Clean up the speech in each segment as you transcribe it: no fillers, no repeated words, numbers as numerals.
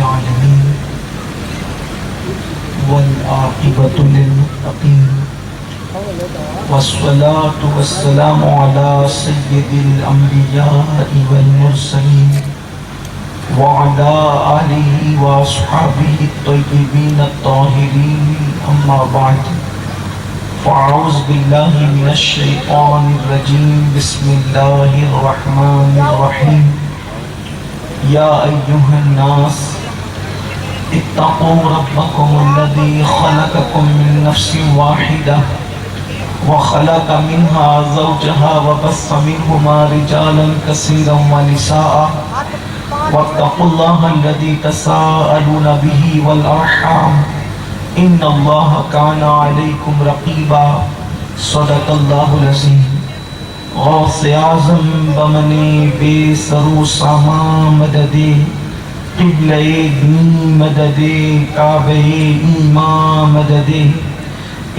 العالمين والعاقبة للمتقين والصلاة والسلام على سيد الأنبياء والمرسلين وعلى آله وأصحابه الطيبين الطاهرين أما بعد فأعوذ بالله من الشيطان الرجيم بسم الله الرحمن الرحيم يا أيها الناس اتقوا ربكم الذي خلقكم من نفس واحدة وخلق منها زوجها وبث منهما رجالا كثيرا ونساء واتقوا الله الذي تساءلون به والأرحام إن الله كان عليكم رقيبا صدق الله العظيم غوث اعظم بمنِ بے سرو ساما مددِ قبلہ دین مددِ کعبہ ایمان مددِ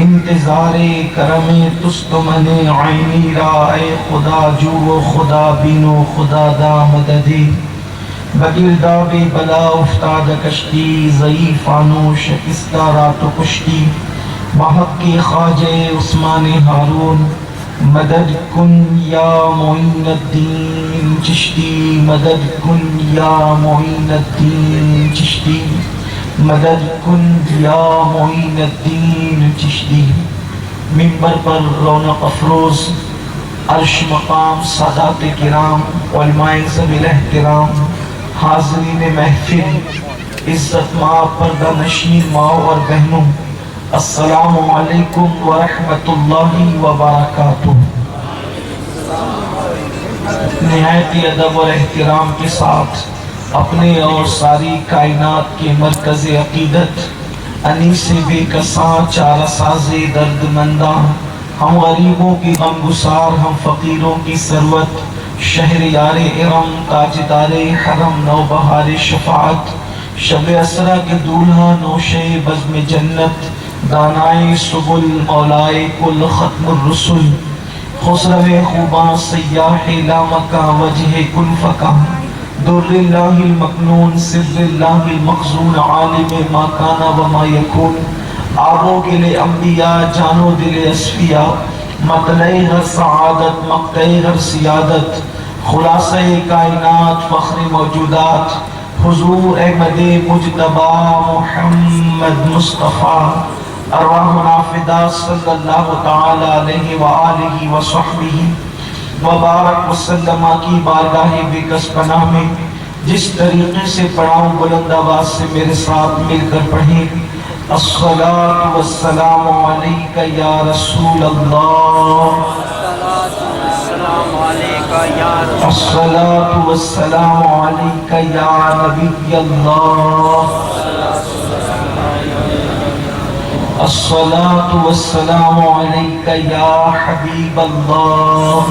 انتظار کرم تست من عینی را اے خدا جو و خدا بینو خدا دا مددِ بگرداب بلا افتاد کشتی ضعیفانو شکستہ رات و کشتی بحق کی خواجہ عثمان ہارون مدد کن یا معین الدین چشتی مدد کن یا معین الدین چشتی مدد کن یا معین الدین چشتی منبر پر رونق افروز عرش مقام سادات کرام علماء ذوی الاحترام حاضرین محفل عزت ماں پردہ نشین ماں اور بہنوں السلام علیکم ورحمۃ اللہ وبرکاتہ۔ نہایت ادب اور احترام کے ساتھ اپنے اور ساری کائنات کے مرکز عقیدت انیس بے کساں چارہ ساز درد منداں ہم غریبوں کی غمگسار ہم فقیروں کی ثروت شہر یار ارم تاجدار حرم نوبہار شفاعت شب اسرا کے دولہا نوشے بزم جنت دانائے سبل مولائے کل ختم الرسل خسرو خوباں سیاح لامکہ وجہ کل فکہ در اللہ المکنون سر اللہ المخزون عالم ما کانا وما یکون آبو گل انبیاء جانو دل اصفیاء مطلع ہر سعادت مقطع ہر سیادت خلاصہ کائنات فخر موجودات حضور احمد مجتبی محمد مصطفیٰ ارواحنا فدا صلی اللہ تعالی علیہ وآلہ وصحبہ وبارک وسلم کی بارگاہ بکس پناہ میں جس طریقے سے پڑھاؤں بلند آواز سے میرے ساتھ مل کر پڑھیں الصلاة والسلام علیکہ یا رسول اللہ الصلاة والسلام علیکہ یا نبی اللہ الصلاة والسلام علیکہ یا حبیب اللہ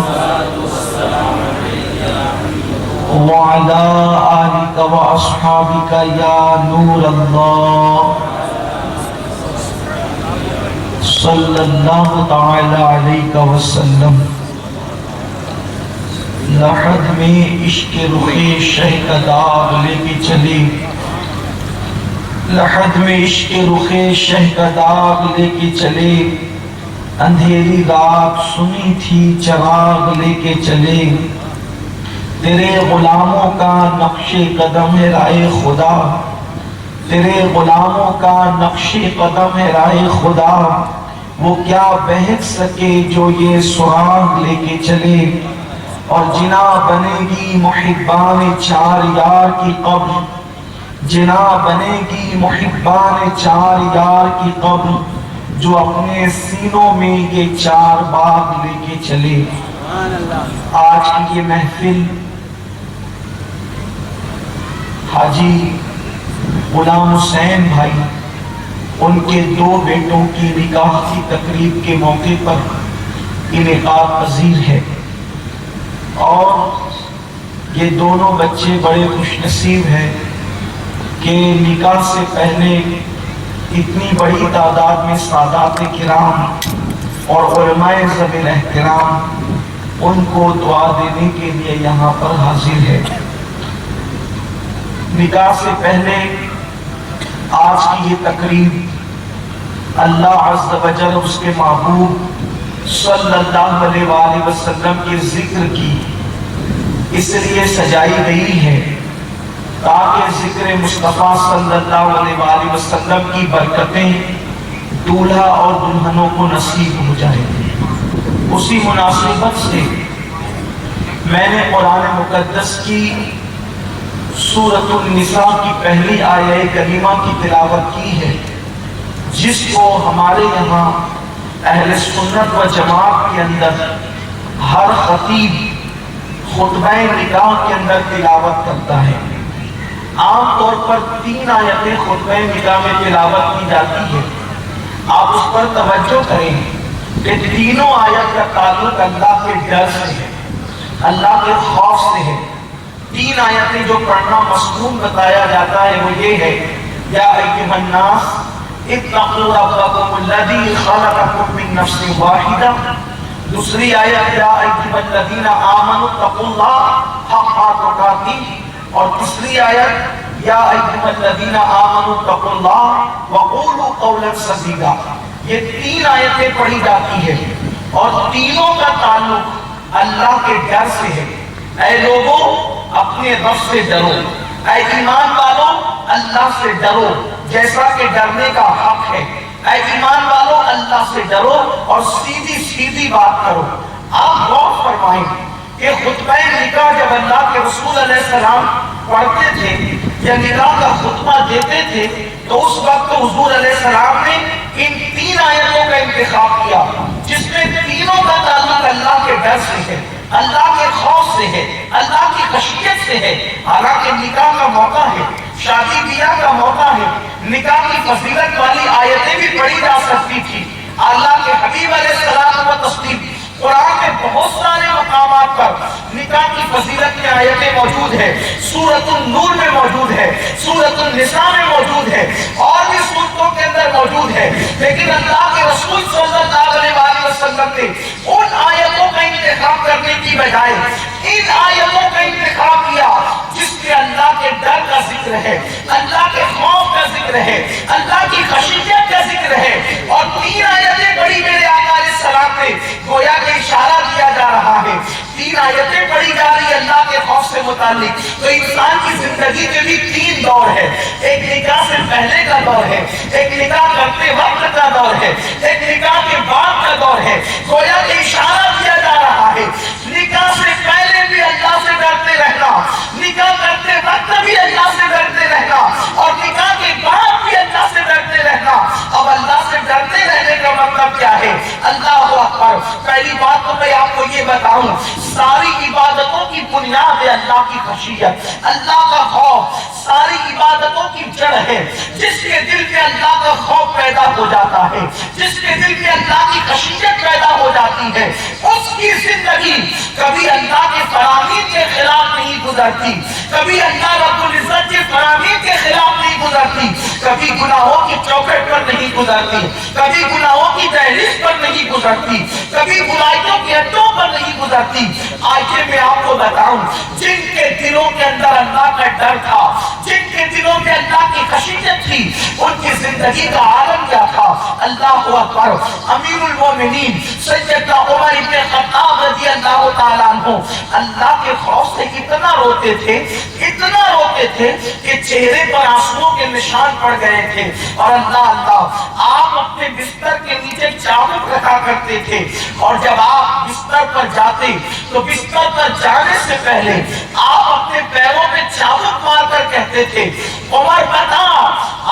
وعلا آلکہ واصحابکہ یا نور اللہ صلی اللہ تعالی علیہ وسلم۔ لحد میں عشق رخ شہ کا داغ لے کے چلے لحد میں عشق رخ شہ کا داغ لے کے چلے اندھیری رات سنی تھی چراغ لے کے چلے تیرے غلاموں کا نقش قدم ہے رائے خدا تیرے غلاموں کا نقش قدم ہے رائے خدا وہ کیا بہک سکے جو یہ سراغ لے کے چلے اور جنا بنے گی محبان چار یار کی قبر جنا بنے گی محبان چار یار کی قبر جو اپنے سینوں میں یہ چار باغ لے کے چلے۔ آج کی یہ محفل حاجی غلام حسین بھائی ان کے دو بیٹوں کی نکاح کی تقریب کے موقع پر انعقاد پذیر ہے اور یہ دونوں بچے بڑے خوش نصیب ہیں کہ نکاح سے پہلے اتنی بڑی تعداد میں سادات کرام اور علماء ذوی الاحترام ان کو دعا دینے کے لیے یہاں پر حاضر ہے۔ نکاح سے پہلے آج کی یہ تقریب اللہ عز و جل اس کے محبوب صلی اللہ علیہ وآلہ وسلم کے ذکر کی اس لیے سجائی گئی ہے تاکہ ذکر مصطفیٰ صلی اللہ علیہ وآلہ وسلم کی برکتیں دولہا اور دلہنوں کو نصیب ہو جائیں۔ اسی مناسبت سے میں نے قرآن مقدس کی سورۃ النساء کی پہلی آیہ کریمہ کی تلاوت کی ہے، جس کو ہمارے یہاں اہل سنت و جماعت کے اندر ہر خطیب خطبہ نکاح کے اندر تلاوت کرتا ہے۔ عام طور پر 3 آیتیں خطبہ نکاح میں تلاوت کی جاتی ہے۔ آپ اس پر توجہ کریں کہ تینوں آیت کا تعلق اللہ کے ڈر سے ہے، اللہ کے خوف سے ہے۔ 3 آیتیں جو پڑھنا مسنون بتایا جاتا ہے وہ یہ ہے، یا ایھا الناس اتقوا ربکم الذی خلقکم من نفس واحدہ۔ دوسری آیت یا ایھا الذین آمنوا اتقوا اللہ حق تقاتہ، اور تیسری آیت یا ایھا الذین آمنوا اتقوا اللہ وقولوا قولا سدیدا۔ یہ 3 آیتیں پڑھی جاتی ہے اور تینوں کا تعلق اللہ کے ڈر سے ہے۔ اے لوگوں اپنے رب سے ڈرو، اے ایمان والوں اللہ سے ڈرو جیسا کہ ڈرنے کا حق ہے۔ اے ایمان والوں اللہ سے ڈرو اور سیدھی سیدھی بات کرو۔ آپ غور فرمائیں کہ خطبہ نکاح جب اللہ کے رسول علیہ السلام پڑھتے تھے یا نکاح کا خطبہ دیتے تھے تو اس وقت حضور علیہ السلام نے ان 3 آیتوں کا انتخاب کیا، جس میں تینوں کا تعلق اللہ کے ڈر سے ہے، اللہ کے خوف سے ہے، اللہ کی خشیت سے ہے۔ حالانکہ نکاح کا موقع ہے، شادی بیاہ کا موقع ہے، نکاح کی فضیلت والی آیتیں بھی پڑھی جا سکتی تھی۔ اللہ کے حبیب علیہ السلام و تسلیم قرآن میں بہت سارے مقامات پر نکاح کی فضیلت میں آیتیں موجود ہیں۔ سورۃ النور میں موجود ہے، سورۃ النساء میں موجود ہے، اور بھی سورتوں کے اندر موجود ہے، لیکن اللہ کے رسول صلی اللہ علیہ وآلہ وسلم نے ان آیتوں کا انتخاب کرنے کی بجائے ان آیتوں کا انتخاب کیا جس میں اللہ کے ڈر کا ذکر ہے، اللہ کے خوف کا ذکر ہے، اللہ کی خشیت کا ذکر ہے۔ اور 3 آیتیں پڑھی میرے آقا علیہ السلام نے، گویا کہ اشارہ دیا جا رہا ہے 3 آیتیں پڑھی جا رہی ہے اللہ کے خوف سے متعلق۔ تو انسان کی زندگی کے بھی 3 دور ہے، ایک نکاح سے پہلے کا دور ہے، ایک نکاح کرتے وقت کا دور ہے، ایک نکاح کے بعد کا دور ہے۔ گویا کہ اشارہ دیا جا رہا ہے نکاح سے پہلے بھی اللہ سے ڈرتے رہنا، نکاح کرتے وقت بھی اللہ سے ڈرتے رہنا، اور نکاح کے بعد بھی اللہ سے ڈرتے رہنا۔ اب اللہ سے ڈرتے رہنے کا مطلب کیا ہے؟ اللہ اکبر۔ پہلی بات تو میں آپ کو یہ بتاؤں، ساری عبادتوں کی بنیاد ہے اللہ کی خشیت، اللہ کا خوف۔ ساری عبادتوں کی جڑ ہے، جس کے دل میں اللہ کا خوف پیدا ہو جاتا ہے، جس کے دل میں اللہ کی خشیت پیدا ہو جاتی ہے، اس کی زندگی کبھی اللہ کے فرامین کے خلاف نہیں گزرتی، کبھی اللہ رب العزت کے فرامین کے خلاف نہیں گزرتی، کبھی گناہوں کی چوکھٹ پر نہیں گزرتی، کبھی گناہوں کی دہلیز پر نہیں گزرتی، کبھی برائیوں کے اڈوں پر نہیں گزرتی۔ آئیے میں آپ کو بتاؤں، جن کے دلوں کے اندر اللہ کا ڈر تھا، جن کے دلوں میں اللہ کی خشیت تھی، ان کی زندگی کا عالم کیا تھا؟ اللہ اکبر۔ امیر المومنین سیدنا عمر ابن خطاب رضی اللہ تعالیٰ عنہ اللہ کے خوف سے اتنا روتے تھے، اتنا روتے تھے کہ چہرے پر آنسوؤں کے نشان پڑ گئے تھے۔ اور اللہ آپ اپنے بستر کے نیچے چابک رکھا کرتے تھے، اور جب آپ بستر پر جاتے تو بستر پر جانے سے پہلے آپ اپنے پیروں میں چابک مار کر کہتے تھے، عمر بتا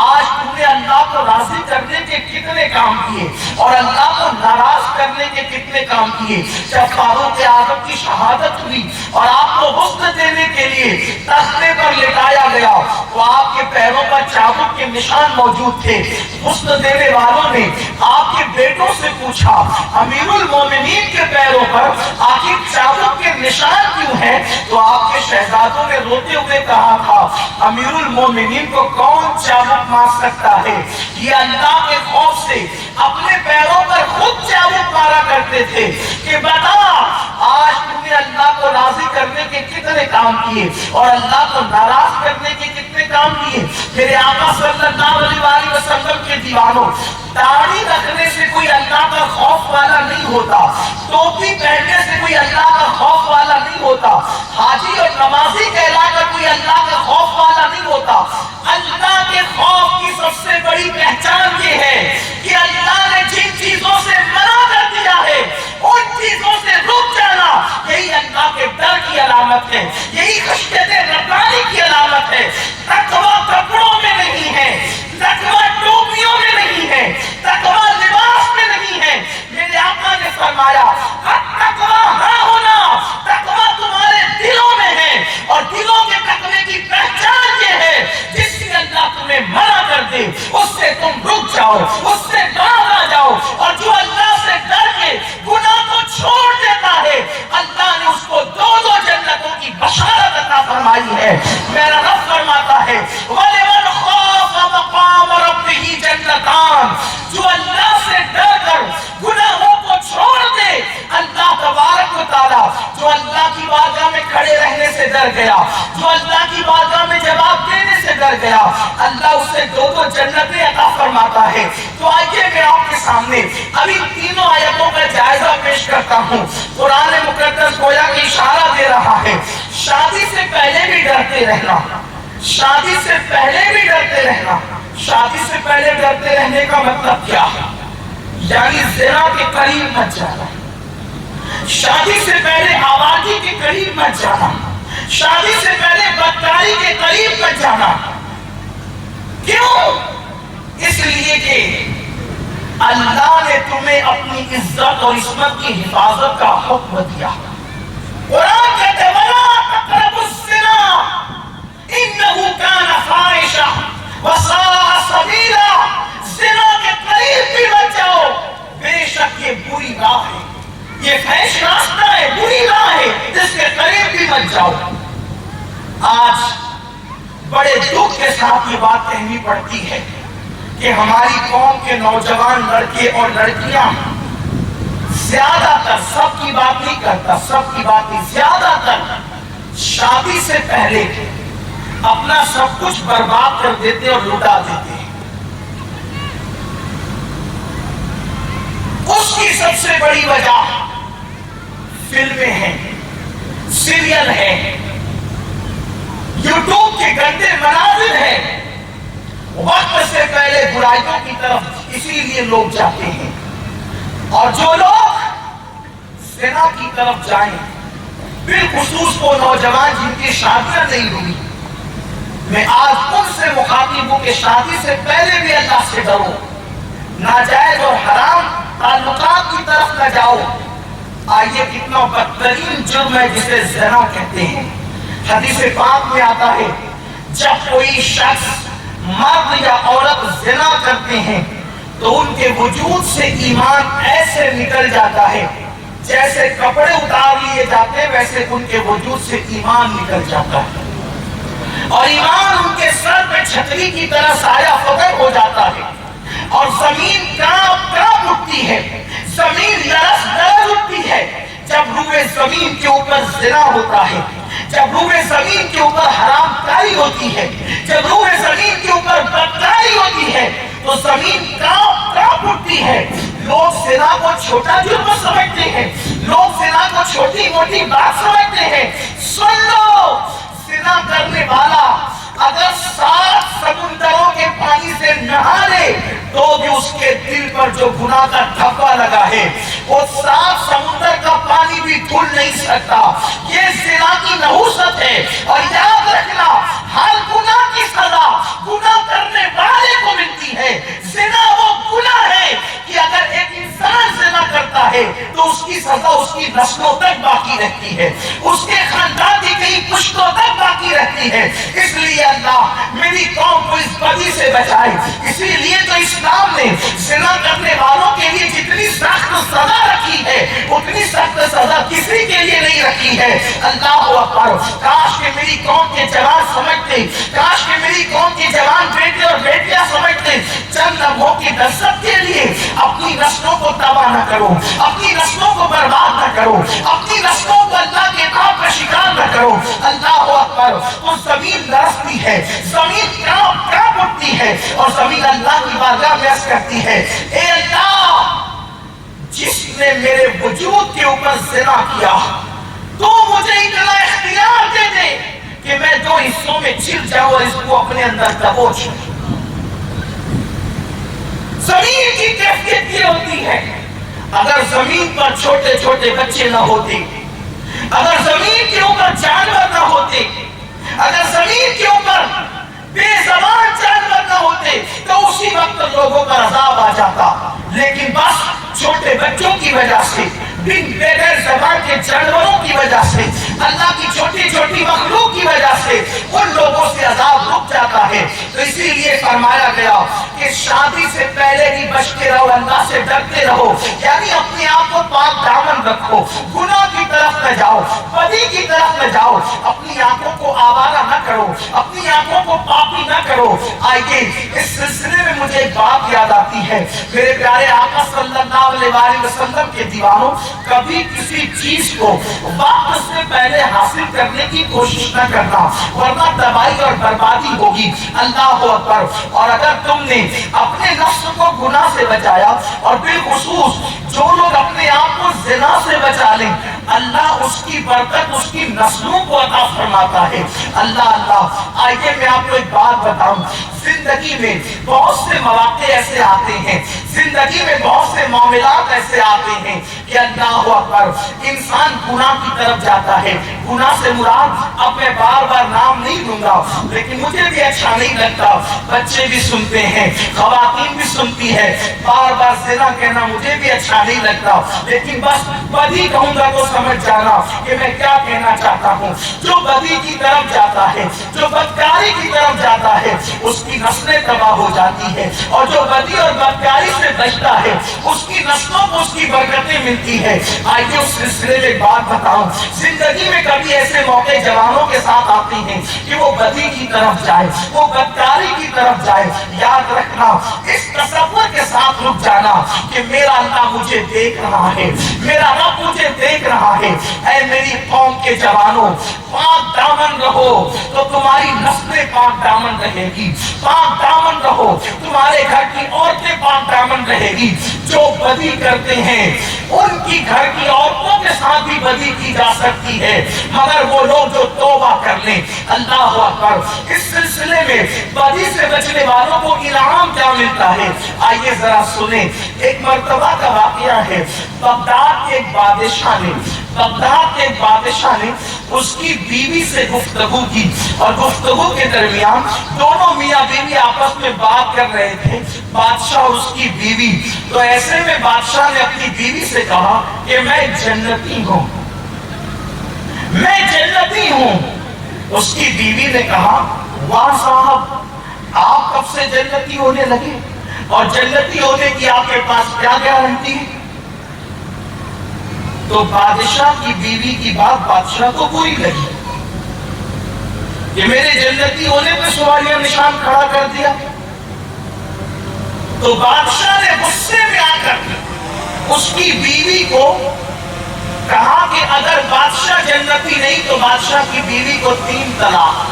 آج تم نے اللہ کو راضی کرنے کے کتنے کام کیے اور اللہ کو ناراض کرنے کے کتنے کام کیے۔ جب فاروق اعظم کی شہادت ہوئی اور آپ کو غسل دینے کے لیے تختے پر لٹایا گیا تو آپ کے پیروں پر چابک کے نشان موجود تھے۔ غسل دینے والوں نے آپ کے بیٹوں سے پوچھا، امیر المومنین کے پیروں پر آخر چابک کے نشان کیوں ہیں؟ تو آپ کے شہزادوں نے روتے ہوئے کہا تھا، امیر المومنین کو کون چابک مار سکتا ہے؟ یہ اللہ کے خوف سے اپنے پیروں پر خود چابک مارا کرتے تھے کہ بتا آج تم نے اللہ کو راضی کرنے کے کتنے کام کیے اور اللہ کو ناراض کرنے کے کتنے کام کیے۔ میرے آقا صلی اللہ علیہ وسلم کے دیوانوں، داڑھی رکھنے سے کوئی اللہ کا خوف والا نہیں ہوتا، ٹوپی پہننے سے کوئی اللہ کا خوف والا نہیں ہوتا، حاجی اور نمازی کہلا کر کوئی اللہ کا خوف والا نہیں ہوتا۔ اللہ کے خوف کی سب سے بڑی پہچان یہ ہے کہ اللہ نے جن چیزوں سے منع کر دیا ہے ان چیزوں سے رک جانا، یہی اللہ کے ڈر کی علامت ہے، یہی خشیت ربانی کی علامت ہے۔ تقویٰ کپڑوں میں نہیں ہے، تقویٰ ٹوپیوں میں نہیں ہے، تقویٰ لباس میں نہیں ہے۔ میرے آقا نے فرمایا تقویٰ ہاں ہونا، تقویٰ تمہارے دلوں میں ہے، اور دلوں کے تقوی کی پہچان یہ ہے جس سے اللہ تمہیں منع کر دے اس سے تم رک جاؤ، اس سے باہر آ جاؤ، اور جو اللہ سے ڈر کے گناہ کو چھوڑ دیتا ہے اللہ نے اس کو دو جنتوں کی بشارت عطا فرمائی ہے۔ میرا رب فرماتا ہے وَلِمَنْ خَافَ مَقَامَ رَبِّهِ جَنَّتَانِ، جو اللہ سے ڈر کر گناہوں کو چھوڑ دے، اللہ تبارک و تعالیٰ جو اللہ کی بارگاہ میں کھڑے رہنے سے ڈر گیا، جو اللہ کی بارگاہ میں جواب دینے سے ڈر گیا، اللہ اسے دو جنتیں عطا فرماتا ہے۔ تو آئیے میں آپ کے سامنے ابھی تینوں آیتوں کا جائزہ پیش کرتا ہوں۔ قرآن مقدس گویا کہ اشارہ دے رہا ہے شادی سے پہلے بھی ڈرتے رہنا، شادی سے پہلے بھی ڈرتے رہنا۔ شادی سے پہلے ڈرتے رہنے کا مطلب کیا؟ یعنی زنا کے قریب مت جانا، شادی سے پہلے آبادی کے قریب مت جانا، شادی سے پہلے بدکاری کے قریب مت جانا۔ کیوں؟ اس لیے کہ اللہ نے تمہیں اپنی عزت اور عصمت کی حفاظت کا حکم دیا۔ قرآن کہتے وَلَا تَقْرَبُوا الزِّنَا إِنَّهُ كَانَ فَاحِشَةً وَسَاءَ سَبِيلًا، زنا کے قریب بھی مت جاؤ، بے شک یہ بری راہ ہے، یہ فحش راستہ ہے، بری راہ ہے، اس کے قریب بھی مت جاؤ۔ آج بڑے دکھ کے ساتھ یہ بات کہنی پڑتی ہے کہ ہماری قوم کے نوجوان لڑکے اور لڑکیاں زیادہ تر، سب کی بات نہیں کرتا، سب کی بات نہیں، زیادہ تر شادی سے پہلے اپنا سب کچھ برباد کر دیتے اور لٹا دیتے ہیں۔ اس کی سب سے بڑی وجہ فلمیں ہیں، سیریل ہیں، یوٹیوب کے گندے مناظر ہیں۔ وقت سے پہلے برائیوں کی طرف اسی لیے لوگ جاتے ہیں، اور جو لوگ زنا کی طرف جائیں، بالخصوص وہ نوجوان جن کی شادیاں نہیں ہوئی، میں آج ان سے مخاطب ہوں کہ شادی سے پہلے بھی اللہ سے ڈرو، ناجائز اور حرام تعلقات کی طرف نہ جاؤ۔ آئیے کتنا بدترین جرم ہے جسے زنا کہتے ہیں۔ حدیث پاک میں آتا ہے جب کوئی شخص مرد یا عورت زنا کرتے ہیں تو ان کے وجود سے ایمان ایسے نکل جاتا ہے جیسے کپڑے اتار لیے جاتے ہیں، ویسے ان کے وجود سے ایمان نکل جاتا ہے، اور ایمان ان کے سر پہ چھتری کی طرح سایہ فکر ہو جاتا ہے، اور زمین کانپ کانپ اٹھتی ہے، زمین لرز لرز اٹھتی ہے جب روئے زمین کے اوپر زنا ہوتا ہے، جب روئے زمین کے اوپر حرام کاری ہوتی ہے، جب روئے زمین کے اوپر بدکاری ہوتی ہے تو زمین کانپ کانپ اٹھتی ہے۔ لوگ زنا کو چھوٹا جرم سمجھتے ہیں، لوگ زنا کو چھوٹی موٹی بات سمجھتے ہیں۔ سن لو، زنا کرنے والا اگر 7 سمندروں کے پانی سے نہا لے تو بھی اس کے دل پر جو گناہ کا دھبا لگا ہے وہ 7 سمندر کا پانی بھی دھل نہیں سکتا۔ یہ زنا کی نحوست ہے، اور یاد رکھنا ہر گناہ کی سزا گناہ کرنے والے کو ملتی ہے۔ زنا وہ گناہ ہے کہ اگر ایک انسان زنا کرتا ہے تو اس کی سزا اس کی نسلوں تک باقی رہتی ہے، اس کے خاندان کی کئی پشتوں تک باقی رہتی ہے۔ اس لیے اللہ میری قوم کو اس بدی سے بچائے۔ اسی لیے تو اسلام نے زنا کرنے والوں کے لیے جتنی سخت سزا رکھی ہے اتنی سخت سزا کسی کے لیے نہیں رکھی ہے۔ اللہ اکبر! کاش کہ میری قوم کے جوان سمجھتے، کاش کہ میری قوم کے جوان بیٹے اور بیٹیاں سمجھتے، چند لمحوں کی لذت کے لیے اپنی نسلوں کو تباہ نہ کرو، اپنی نسلوں کو برباد نہ کرو، اپنی نسلوں کو اللہ کے نام کا شکار نہ کرو۔ اللہ اکبر! تو زمین لرزتی لرزتی ہے، زمین کانپ اٹھتی ہے، اور زمین اللہ کی بارگاہ میں عرض کرتی ہے اے اللہ، جس نے میرے وجود کے اوپر زنا کیا تو مجھے اتنا اختیار دے دے کہ میں دو حصوں میں چل جاؤں اور اس کو اپنے اندر دبوچ لوں۔ زمین کی کیفیت یہ ہوتی ہے، اگر زمین پر چھوٹے چھوٹے بچے نہ ہوتے، اگر زمین کے اوپر جانور نہ ہوتے، اگر زمین کے اوپر بے زبان جانور نہ ہوتے تو اسی وقت لوگوں پر عذاب آ جاتا، لیکن بس چھوٹے بچوں کی وجہ سے، بغیر زبان کے جانوروں کی وجہ سے، اللہ کی چھوٹی چھوٹی مخلوق کی وجہ سے ان لوگوں سے عذاب رک جاتا ہے۔ تو اسی لیے فرمایا گیا کہ شادی سے پہلے بھی بچتے رہو، اللہ سے ڈرتے رہو، یعنی اپنے آپ کو پاک دامن رکھو، گناہ کی طرف نہ جاؤ، بدی کی طرف نہ جاؤ، اپنی آنکھوں کو آوارہ نہ کرو، اپنی آنکھوں کو پاکی نہ کرو۔ آئیے اس سلسلے میں مجھے ایک بات یاد آتی ہے، میرے پیارے آقا صلی اللہ علیہ وسلم کے دیوانوں، کبھی کسی چیز کو وقت سے پہلے حاصل کرنے کی کوشش نہ کرنا، ورنہ تباہی اور بربادی ہوگی۔ اللہ اکبر۔ اور اگر تم نے اپنے نفس کو گناہ سے بچایا، اور بالخصوص جو لوگ اپنے آپ کو زنا سے بچا لیں، اللہ اس کی برکت اس کی نسلوں کو عطا فرماتا ہے۔ اللہ۔ آئیے میں آپ کو ایک بات بتاؤں، زندگی میں بہت سے مواقع ایسے آتے ہیں، زندگی میں بہت سے معاملات ایسے آتے ہیں کہ اللہ اکبر، انسان گناہ کی طرف جاتا ہے۔ گناہ سے مراد، اب میں بار بار نام نہیں لوں گا، لیکن مجھے بھی اچھا نہیں لگتا، بچے بھی سنتے ہیں، خواتین بھی سنتی ہے، بار بار زنا کہنا مجھے بھی اچھا نہیں لگتا، لیکن بس بدی کہوں گا تو سمجھ جانا کہ میں کیا کہنا چاہتا ہوں۔ جو بدی کی طرف جاتا ہے، جو بدکاری کی طرف جاتا ہے، اس کی نسلیں تباہ ہو جاتی ہے، اور جو بدی اور بدکاری سے بچتا ہے اس کی نسلوں کو اس کی برکتیں ملتی ہے۔ آئیے اس سلسلے میں بات بتاؤں، زندگی میں کبھی ایسے موقع جوانوں کے ساتھ آتے ہیں کہ وہ بدی کی طرف جائے، وہ بدکاری کی طرف جائے، یاد رکھنا، اس تصور کے ساتھ رک جانا کہ میرا اللہ مجھے دیکھ رہا ہے، میرا رب مجھے دیکھ رہا ہے۔ اے میری قوم کے جوانوں، پاک دامن رہو تو تمہاری نسلیں پاک دامن رہے گی، پاک دامن رہو تمہارے گھر کی عورتیں پاک دامن رہے گی۔ جو بدی کرتے ہیں ان کی گھر کی عورتوں کے ساتھ بھی بدی کی جا سکتی ہے، مگر وہ لوگ جو توبہ کر لیں۔ اللہ اکبر۔ اس سلسلے میں بدی سے بچنے والوں کو انعام کیا ملتا ہے، آئیے ذرا سنیں۔ ایک مرتبہ کا واقعہ ہے، بغداد کے ایک بادشاہ نے اس کی بیوی سے گفتگو کی، اور گفتگو کے درمیان دونوں میاں بیوی آپس میں بات کر رہے تھے، بادشاہ اور اس کی بیوی۔ تو ایسے میں بادشاہ نے اپنی بیوی سے کہا کہ میں جنتی ہوں، میں جنتی ہوں۔ اس کی بیوی نے کہا واہ صاحب، آپ کب سے جنتی ہونے لگے، اور جنتی ہونے کی آپ کے پاس کیا گارنٹی ہے؟ تو بادشاہ کی بیوی کی بات بادشاہ کو بری لگی کہ میرے جنتی ہونے پہ سوالیہ نشان کھڑا کر دیا۔ تو بادشاہ نے غصے میں آ کر اس کی بیوی کو کہا کہ اگر بادشاہ جنتی نہیں تو بادشاہ کی بیوی کو 3 طلاق۔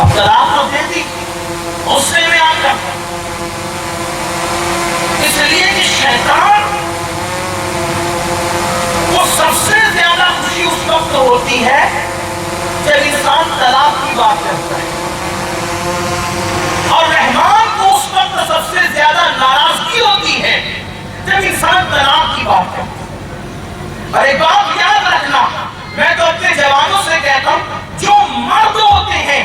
اب طلاق تو دے دی غصے میں آ کر، اس لیے کہ شیطان کو سب سے زیادہ خوشی اس وقت ہوتی ہے جب انسان طلاق کی بات کرتا ہے، اور رحمان کو اس وقت سب سے زیادہ ناراضگی ہوتی ہے جب انسان طلاق کی بات کرتا ہے۔ اور ایک بات یاد رکھنا، میں تو اپنے جوانوں سے کہتا ہوں، جو مرد ہوتے ہیں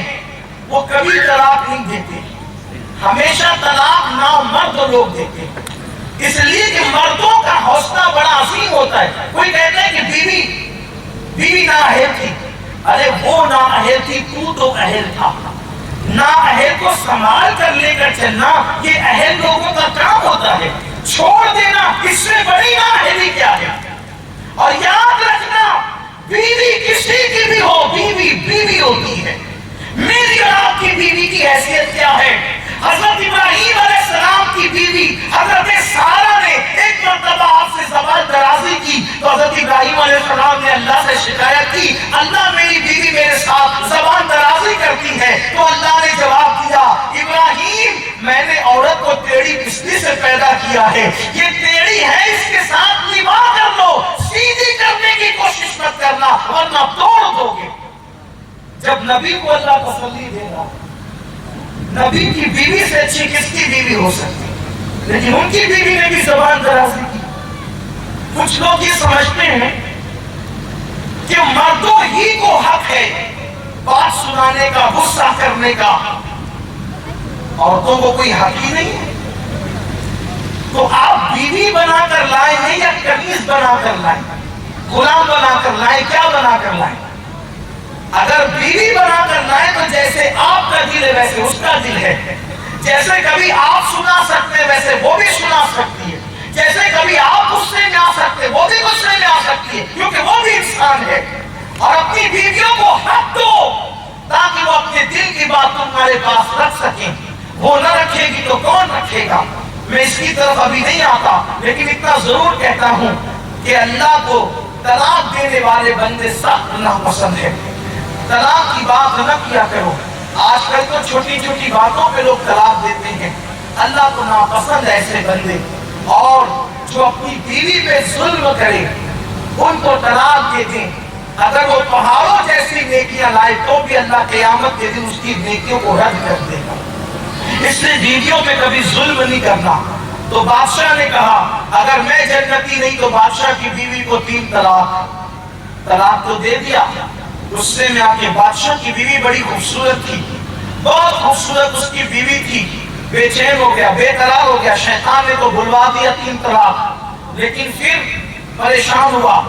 وہ کبھی طلاق نہیں دیتے، ہمیشہ طلاق نامرد لوگ دیتے ہیں، اس لیے کہ مردوں کا حوصلہ بڑا عظیم ہوتا ہے۔ کوئی کہتا ہے کہ بیوی نااہل تھی، ارے وہ نااہل تھی، تو اہل تھا۔ نااہل کو سنبھال کر لے کر چلنا یہ اہل لوگوں کا کام ہوتا ہے، چھوڑ دینا اس سے بڑی نااہلی کیا ہے۔ اور یاد رکھنا، بیوی کسی کی بھی ہو، بیوی ہوتی ہے۔ میری اور آپ کی بیوی کی حیثیت کیا ہے؟ حضرت ابراہیم علیہ السلام کی بیوی حضرت سارہ نے ایک مرتبہ آپ سے زوال درازی کی، تو حضرت ابراہیم علیہ السلام نے اللہ سے شکایت کی، اللہ میری بیوی میرے ساتھ پیدا کیا ہے، یہ ٹیڑھی ہے، اس کے ساتھ نباہ کر لو، سیدھی کرنے کی کوشش مت کرنا ورنہ توڑ دو گے۔ جب نبی کو اللہ تسلی دے گا، نبی کی بیوی سے اچھی کس کی بیوی ہو سکتی، لیکن ان کی بیوی نے بھی زبان درازی کی۔ کچھ لوگ یہ سمجھتے ہیں کہ مردوں ہی کو حق ہے بات سنانے کا، غصہ کرنے کا، عورتوں کو کوئی حق ہی نہیں ہے۔ تو آپ بیوی بنا کر لائیں ہیں یا کنیز بنا کر لائیں، غلام بنا کر لائیں، کیا بنا کر لائیں؟ اگر بیوی بنا کر لائیں تو جیسے آپ کا دل ہے ویسے اس کا دل ہے، جیسے کبھی آپ سنا سکتے ہیں ویسے وہ بھی سنا سکتی ہے، جیسے کبھی آپ غصے میں آ سکتے وہ بھی غصے میں آ سکتی ہے، کیونکہ وہ بھی انسان ہے۔ اور اپنی بیویوں کو حق دو تاکہ وہ اپنے دل کی بات تمہارے پاس رکھ سکیں، وہ نہ رکھے گی تو کون رکھے گا؟ میں اس کی طرف ابھی نہیں آتا، لیکن اتنا ضرور کہتا ہوں کہ اللہ کو طلاق دینے والے بندے سخت ناپسند ہے۔ طلاق کی بات نہ کیا کرو، آج کل تو چھوٹی چھوٹی باتوں پہ لوگ طلاق دیتے ہیں، اللہ کو ناپسند ایسے بندے، اور جو اپنی بیوی پہ ظلم کرے ان کو طلاق دے دیں، اگر وہ پہاڑوں جیسی نیکیاں لائے تو بھی اللہ قیامت کے دن اس کی نیکیوں کو رد کر دے گا۔ اس لیے بیویوں پہ کبھی ظلم نہیں کرنا۔ تو بادشاہ نے کہا اگر میں جنتی نہیں تو بادشاہ کی بیوی کو 3 طلاق تو دے دیا۔ غصے میں آ کے بادشاہ کی بیوی بڑی خوبصورت تھی، بہت خوبصورت اس کی بیوی تھی، بے چین ہو گیا، بے قرار ہو گیا، شیطان نے تو بلوا دیا 3 طلاق۔ لیکن پھر پریشان ہوا،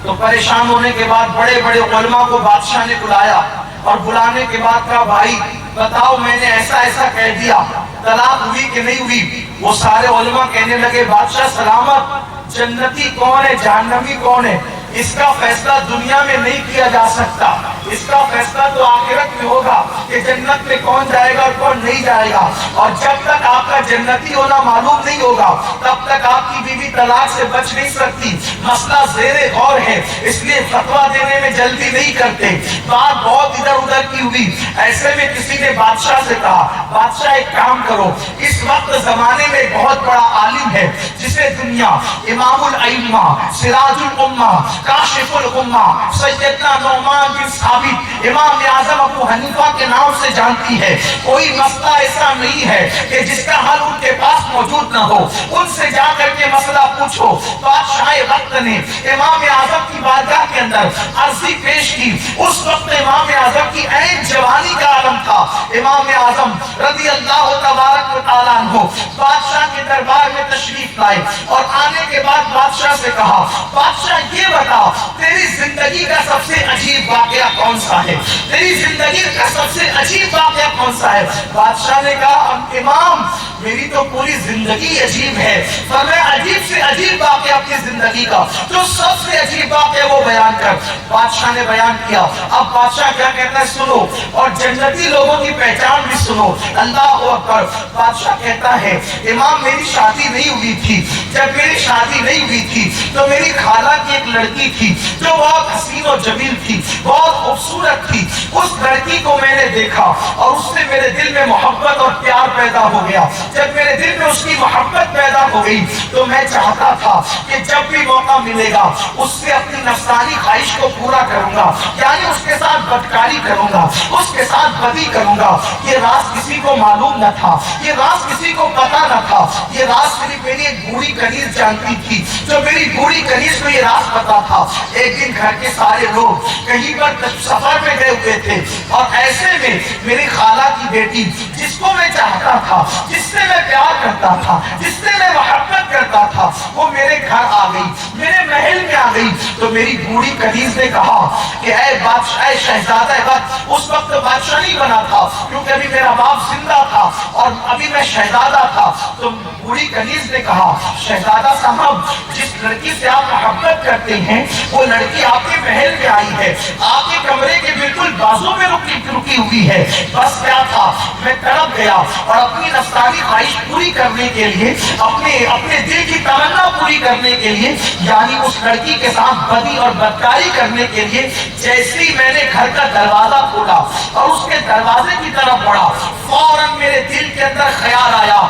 تو پریشان ہونے کے بعد بڑے بڑے علماء کو بادشاہ نے بلایا، اور بلانے کے بعد کہا بھائی بتاؤ میں نے ایسا ایسا کہہ دیا، طلاق ہوئی کہ نہیں ہوئی؟ وہ سارے علماء کہنے لگے بادشاہ سلامت، جنتی کون ہے جہنمی کون ہے اس کا فیصلہ دنیا میں نہیں کیا جا سکتا، اس کا فیصلہ تو آخرت میں ہوگا کہ جنت میں کون جائے گا اور کون نہیں جائے گا۔ اور جب تک آپ کا جنتی ہونا معلوم نہیں ہوگا تب تک آپ کی بیوی طلاق سے بچ نہیں سکتی۔ مسئلہ زیر غور ہے، اس لیے فتویٰ دینے میں جلدی نہیں کرتے، بات بہت ادھر ادھر کی ہوئی۔ ایسے میں کسی نے بادشاہ سے کہا بادشاہ ایک کام کرو، اس وقت زمانے میں بہت بڑا عالم ہے جسے دنیا امام الائمہ، سراج الامہ، کاشف الامہ، سیدنا نعمان بن ثابت، امام اعظم ابو حنیفہ کے نام سے جانتی ہے۔ کوئی مسئلہ ایسا نہیں ہے کہ جس کا حل ان کے پاس موجود نہ ہو، ان سے جا کر کے مسئلہ پوچھو۔ بادشاہ وقت نے امام اعظم کی بارگاہ کے اندر عرضی پیش کی۔ اس وقت امام اعظم کی عین جوانی کا عالم تھا۔ امام اعظم رضی اللہ تبارک و تعالیٰ عنہ بادشاہ کے دربار میں تشریف لائے، اور آنے کے بعد بادشاہ سے کہا بادشاہ یہ بتا تیری زندگی کا سب سے عجیب واقعہ کون سا ہے، تیری زندگی کا سب سے عجیب واقعہ کون سا ہے؟ بادشاہ نے کہا امام میری تو پوری زندگی عجیب ہے، پر میں عجیب سے عجیب واقعہ اپنی زندگی کا جو سب سے عجیب واقعہ وہ بیان کر۔ بادشاہ نے بیان کیا۔ اب بادشاہ کیا کہتا ہے سنو، اور جنتی لوگوں کی پہچان بھی سنو۔ اللہ اکبر۔ بادشاہ کہتا ہے امام میری شادی نہیں ہوئی تھی، جب میری شادی نہیں ہوئی تھی تو میری خالہ کی ایک لڑکی تھی جو بہت حسین و جمیل تھی، بہت خوبصورت تھی۔ اس لڑکی کو میں نے دیکھا اور اس سے میرے دل میں محبت اور پیار پیدا ہو گیا۔ جب میرے دل میں اس کی محبت پیدا ہو گئی تو میں چاہتا تھا کہ جب بھی موقع ملے گا اس سے اپنی نفسانی خواہش کو پورا کروں گا، یعنی اس کے ساتھ بدکاری کروں گا، اس کے ساتھ بدی کروں گا۔ یہ راز کسی کو معلوم نہ تھا، یہ راز کسی کو پتا نہ تھا، یہ راز صرف میری ایک بوڑھی کنیز جانتی تھی۔ جو میری بوڑھی کنیز کو یہ راز پتا تھا، ایک دن گھر کے سارے لوگ کہیں پر سفر میں گئے ہوئے تھے، اور ایسے میں میری خالہ کی بیٹی جس کو میں چاہتا تھا، جس سے میں پیار کرتا تھا، جس سے میں محبت کرتا تھا، وہ میرے گھر آ گئی، میرے محل میں آ گئی۔ تو میری بوڑھی کنیز نے کہا کہ اے بادشاہ، اے شہزادہ وقت، اس وقت بادشاہ نہیں بنا تھا کیونکہ ابھی میرا باپ زندہ تھا اور ابھی میں شہزادہ تھا۔ تو بوڑھی کنیز نے کہا شہزادہ صاحب، جس لڑکی سے آپ محبت کرتے ہیں وہ لڑکی آپ کے محل میں آئی ہے، آپ کے کمرے کے بالکل بازو میں رکی ہوئی ہے۔ بس کیا تھا، میں تڑپ گیا اور اپنی نفسانی خواہش پوری کرنے کے لیے، اپنے دل کی تمنا پوری کرنے کے لیے، یعنی اس لڑکی کے ساتھ بدی اور بدکاری کرنے کے لیے، جیسے ہی میں نے گھر کا دروازہ کھولا اور اس کے دروازے کی طرف بڑھا، فوراً میرے دل کے اندر خیال آیا،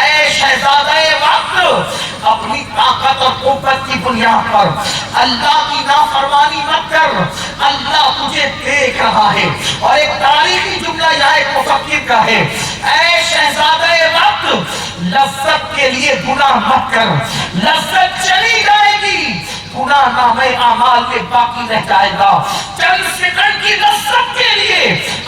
اے شہزادہ وقت، اپنی طاقت اور قوت کی بنیاد پر اللہ کی نافرمانی مت کر، اللہ تجھے دیکھ رہا ہے۔ اور ایک تاریخی جملہ یہاں ایک مفکر کا ہے، اے شہزادہ وقت، لذت کے لیے گناہ مت کر، لذت چلی جائے گی، گناہ نامے اعمال میں باقی رہ جائے گا۔ چند سیکنڈ کی لذت کے لیے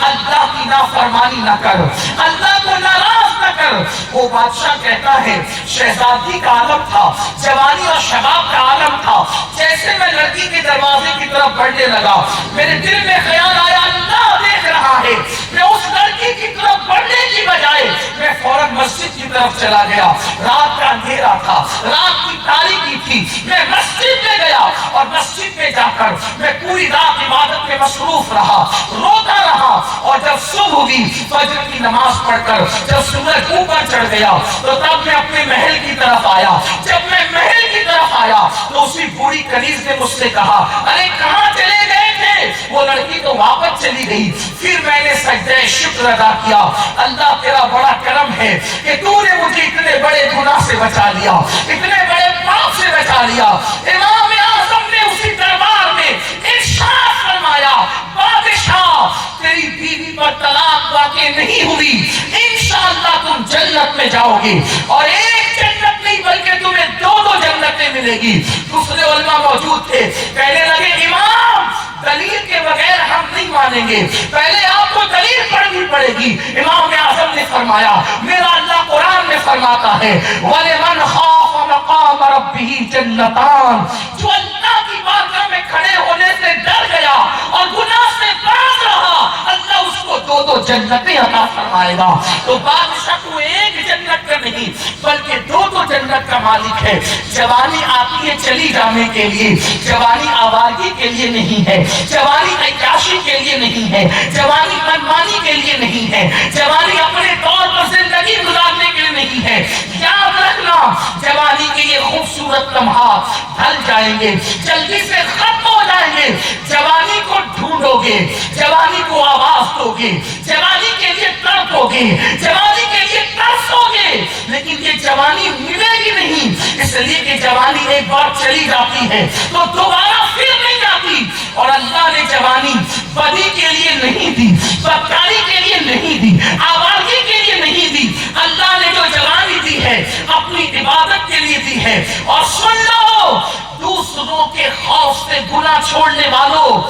اللہ کی نافرمانی نہ کر، اللہ کو ناراض نہ کر۔ وہ بادشاہ کہتا ہے شہزادی کا عالم تھا، جوانی اور شباب کا عالم تھا، جیسے میں لڑکی کے دروازے کی طرف بڑھنے لگا میرے دل میں خیال آیا اللہ دیکھ رہا ہے، میں اس لڑکی کی طرف بڑھنے کی بجائے میں فوراً مسجد کی طرف چلا گیا۔ رات کا اندھیرا تھا، رات کی تاریکی تھی، میں مسجد میں گیا اور مسجد میں جا کر میں پوری رات عبادت میں مصروف رہا، روتا رہا، اور جب صبح ہوئی فجر کی نماز پڑھ کر جب سورج اوپر چڑھ گیا تو تب میں اپنے محل کی طرف آیا۔ جب میں محل کی طرف آیا تو اسی بوڑھی کنیز نے مجھ سے کہا ارے کہاں چلے گئے تھے؟ وہ لڑکی تو واپس چلی گئی۔ پھر میں نے سجدہ شکر ادا کیا، اللہ تیرا بڑا کرم ہے کہ تو نے مجھے اتنے بڑے گناہ سے بچا لیا، اتنے بڑے پاپ سے بچا لیا۔ امام اعظم نے اسی دربار میں ارشاد فرمایا بادشاہ تیری بیوی پر طلاق واقع نہیں ہوئی، انشاءاللہ تم جنت میں جاؤ گے، اور ایک جنت نہیں بلکہ تمہیں دو جنتیں ملے گی۔ دوسرے علماء موجود تھے، کہنے لگے امام دلیل کے بغیر ہم نہیں مانیں گے، پہلے آپ کو دلیل پڑھنی پڑے گی۔ امام اعظم نے فرمایا میرا اللہ قرآن میں فرماتا ہے وَلِمَنْ خَافَ مَقَامَ رَبِّهِ جَنَّتَانِ، جو اللہ کی بارگاہ میں کھڑے ہونے سے ڈر گیا اور گناہ سے باز رہا، اللہ اس کو دو جنتیں عطا فرمائے گا۔ تو بادشاہ کو ایک جنت کا نہیں بلکہ دو جنت کا مالک ہے۔ جوانی آتی ہے چلی جانے کے لیے، جوانی آوارگی کے لیے نہیں ہے، جوانی عیاشی کے لیے نہیں ہے، جوانی منمانی کے لیے نہیں ہے، جوانی اپنے طور پر زندگی گزارنے کے لیے نہیں ہے۔ یاد رکھنا جوانی کے یہ خوبصورت لمحات ڈھل جائیں گے، جلدی سے ختم ہو جائیں گے۔ جوانی کو ڈھونڈو گے، جوانی کو آواز دو گے، جوانی کے لیے تڑپو گے، جوانی کے لیے ترسو گے، لیکن یہ جوانی ملے گی نہیں، اس لیے کہ جوانی ایک بار چلی جاتی ہے تو دوبارہ پھر نہیں جاتی۔ اور اللہ نے جوانی بدی کے لیے نہیں دی، بدکاری کے لیے نہیں دی، آوارگی کے لیے نہیں دی، اللہ نے جو جوانی دی ہے اپنی عبادت کے لیے دی ہے۔ اور سن لو دوسروں کے خوف سے گناہ چھوڑنے والوں،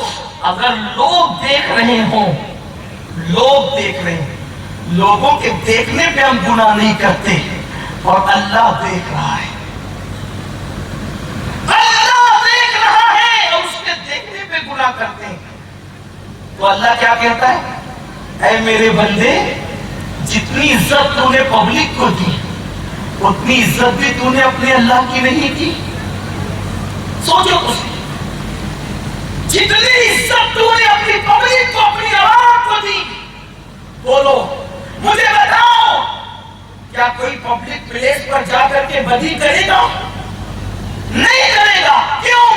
اگر لوگ دیکھ رہے ہوں، لوگ دیکھ رہے ہیں، لوگوں کے دیکھنے پہ ہم گناہ نہیں کرتے، اور اللہ دیکھ رہا ہے، اللہ دیکھ رہا ہے اور اس کے دیکھنے پہ گناہ کرتے ہیں۔ تو اللہ کیا کہتا ہے اے میرے بندے جتنی عزت تو نے پبلک کو دی اتنی عزت بھی تو نے اپنے اللہ کی نہیں کی۔ سوچو اس جتنی عزت تو نے اپنی پبلک کو، اپنی عوام کو دی، بولو مجھے بتاؤ کیا کوئی پبلک پلیس پر جا کر کے بدی کرے گا؟ نہیں کرے گا۔ کیوں؟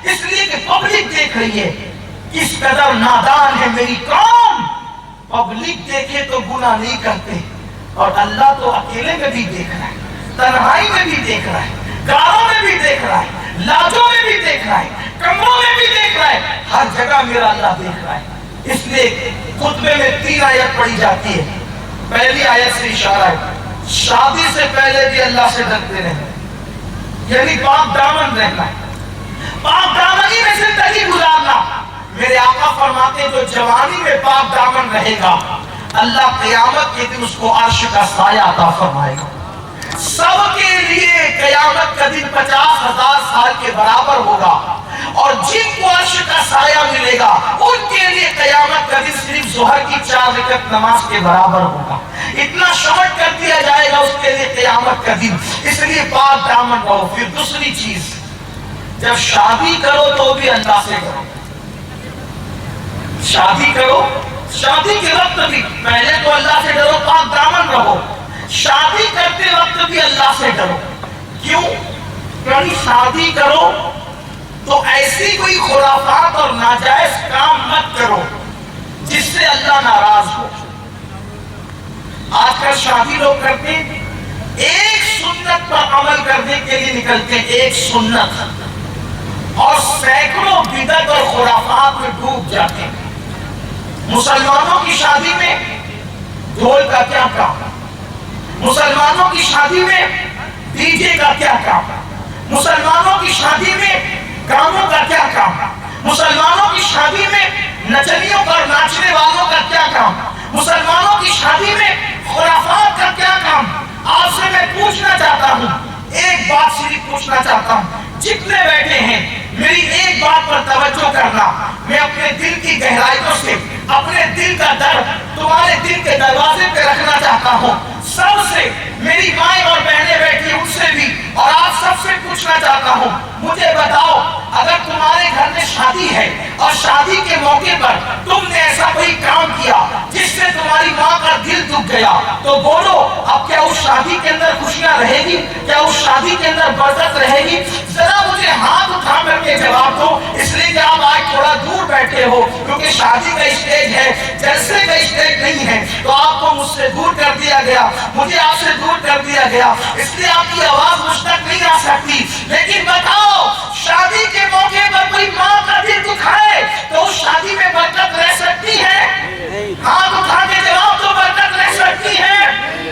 اس لیے کہ پبلک دیکھ رہی ہے کس قدر نادان ہے میری قوم۔ پبلک دیکھے تو گناہ نہیں کرتے، اور اللہ تو اکیلے میں بھی دیکھ رہا ہے، تنہائی میں بھی دیکھ رہا ہے، گاؤں میں بھی دیکھ رہا ہے، لاجوں میں بھی دیکھ رہا ہے، کمروں میں بھی دیکھ رہا ہے، ہر جگہ میرا اللہ دیکھ رہا ہے۔ اس لیے خطبے میں 3 آیت پڑھی جاتی ہے۔ پہلی آیت سے اشارہ ہے شادی سے پہلے بھی اللہ سے ڈرتے رہنا، یعنی پاک دامن رہنا، پاک دامنی میں زندگی گزارنا۔ میرے آقا فرماتے ہیں جو جوانی میں پاک دامن رہے گا اللہ قیامت کے دن اس کو عرش کا سایہ عطا فرمائے گا۔ سب کے لیے قیامت کا دن 50,000 سال کے برابر ہوگا، اور جن کو عرش کا سایہ ملے گا ان کے لیے قیامت کا دن صرف ظہر کی 4 رکعت نماز کے برابر ہوگا۔ اتنا شارٹ کر دیا جائے گا اس کے لیے قیامت کا دن، اس لیے پاک دامن رہو۔ پھر دوسری چیز، جب شادی کرو تو بھی اللہ سے کرو۔ شادی کرو، شادی کے وقت بھی پہلے تو اللہ سے ڈرو، پاک دامن رہو۔ شادی کرتے وقت بھی اللہ سے ڈرو۔ کیوں؟ یعنی شادی کرو تو ایسی کوئی خرافات اور ناجائز کام مت کرو جس سے اللہ ناراض ہو۔ شادی لوگ کرتے ہیں ایک سنت پر عمل کرنے کے لیے نکلتے ہیں، ایک سنت، اور سینکڑوں بدعت اور خرافات میں ڈوب جاتے ہیں۔ مسلمانوں کی شادی میں ڈھول کا کیا کام؟ مسلمانوں کی شادی میں ڈی جے کا کیا کام؟ مسلمانوں کی شادی میں گانوں کا کیا کام؟ مسلمانوں کی شادی میں نچنیوں اور ناچنے والوں کا کیا کام؟ مسلمانوں کی شادی میں خرافات کا کیا کام؟ آپ سے میں پوچھنا چاہتا ہوں، ایک بات صرف پوچھنا چاہتا ہوں، جتنے بیٹھے ہیں میری ایک بات پر توجہ کرنا، میں اپنے دل کی گہرائیوں سے اپنے دل کا درد تمہارے دل کے دروازے پہ رکھنا چاہتا ہوں۔ سب سے میری مائیں اور بہنیں بیٹھی ان سے بھی اور آپ سب سے پوچھنا چاہتا ہوں، مجھے بتاؤ اگر تمہارے گھر میں شادی ہے اور شادی کے موقع پر تم نے ایسا کوئی کام کیا جس سے تمہاری ماں کا دل دکھ گیا تو بولو اب کیا اس شادی کے اندر خوشیاں رہے گی؟ کیا اس شادی کے اندر برکت رہے گی؟ ذرا مجھے ہاتھ اٹھا کر کے جواب دو، اس لیے کہ آپ آج تھوڑا دور بیٹھے ہو کیونکہ شادی کا اسٹیج ہے، جلسے کا اسٹیج نہیں ہے، تو آپ کو مجھ سے دور کر دیا گیا، مجھے آپ سے دور کر دیا گیا، اس لیے آپ کی آواز مجھ تک نہیں آ سکتی۔ لیکن بتاؤ شادی کے موقع پر کوئی ماں کا دل دکھائے تو اس شادی میں برکت رہ سکتی ہے؟ ہاتھ اٹھا کے جواب دو، برکت رہ سکتی ہے؟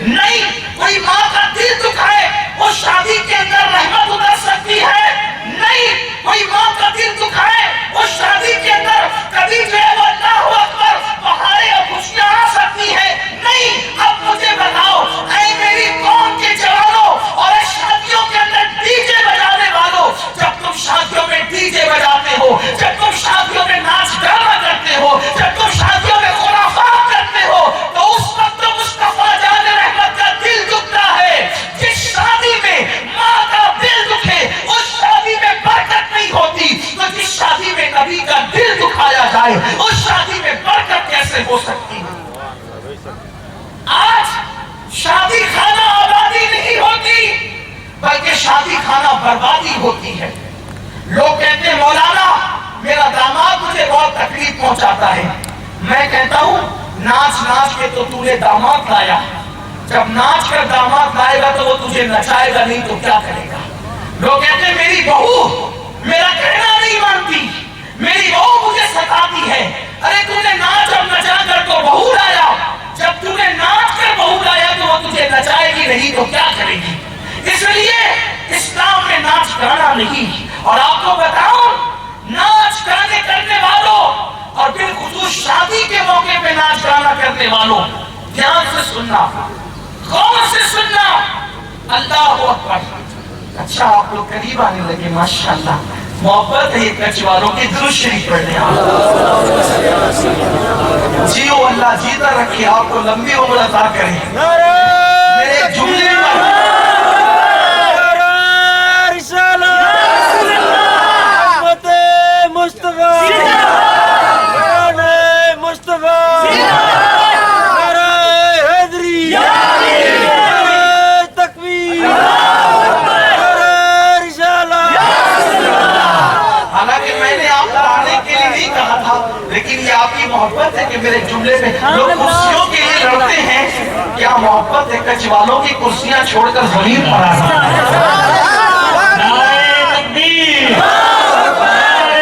نہیں۔ کوئی ماں کا دل دکھائے اس شادی کے اندر رحمت اتر سکتی ہے؟ نہیں۔ کوئی ماں کا دل دکھائے اس شادی کے اندر کبھی جو ہے وہ اللہ اکبر بہاریں اور خوشیاں آ سکتی ہے؟ نہیں۔ اب مجھے بتاؤ اے میری قوم کے جوانوں اور شادیوں کے اندر ڈی جے بجانے والوں، جب تم شادیوں میں ڈی جے بجاتے ہو، جب تم شادیوں میں ناچ گانا کرتے ہو، جب تم شادیوں میں خرافات کرتے ہو تو اس وقت تو مصطفیٰ جان رحمت کا دل دکھتا ہے۔ جس شادی میں ماں کا دل دکھے اس شادی میں برکت نہیں ہوتی، تو جس شادی میں نبی کا دل دکھایا جائے اس شادی میں برکت کیسے ہو سکتی ہے؟ آج شادی خانہ آبادی نہیں ہوتی بلکہ شادی خانہ بربادی ہوتی ہے۔ لوگ کہتے ہیں مولانا میرا داماد مجھے بہت تکلیف پہنچاتا ہے، میں کہتا ہوں ناچ ناچ کے تو تو نے داماد لایا، جب ناچ کر داماد لائے گا تو وہ تجھے نچائے گا نہیں تو کیا کرے گا؟ لوگ کہتے ہیں میری بہو میرا کہنا نہیں مانتی، میری بہو مجھے ستاتی ہے۔ ارے تو نے ناچ اور نچا کر تو بہو لایا، جب تو نے ناچ کر بہو لایا تو وہ تجھے نچائے گی نہیں تو کیا کرے گی؟ اس لیے اسلام میں ناچ گانا نہیں۔ اور آپ کو بتاؤں ناچ گانے کرنے والوں اور بالخصوص شادی کے موقع پہ ناچ گانا کرنے والوں، دھیان سے سننا، غور سے سننا، اللہ اکبر۔ اچھا آپ لوگ قریب آنے لگے، ماشاءاللہ محبت ہے یہ کچھ والوں کی، درود شریف پڑھنے جیو اللہ جیتا رکھے، آپ کو لمبی عمر عطا کرے۔ میرے جملے پر لیکن یہ آپ کی محبت ہے کہ میرے جملے میں لوگ کرسیوں کے لیے لڑتے ہیں، کیا محبت ہے کچھ والوں کی کرسیاں چھوڑ کر زمین پر آنا؟ نعرہ تکبیر، نعرہ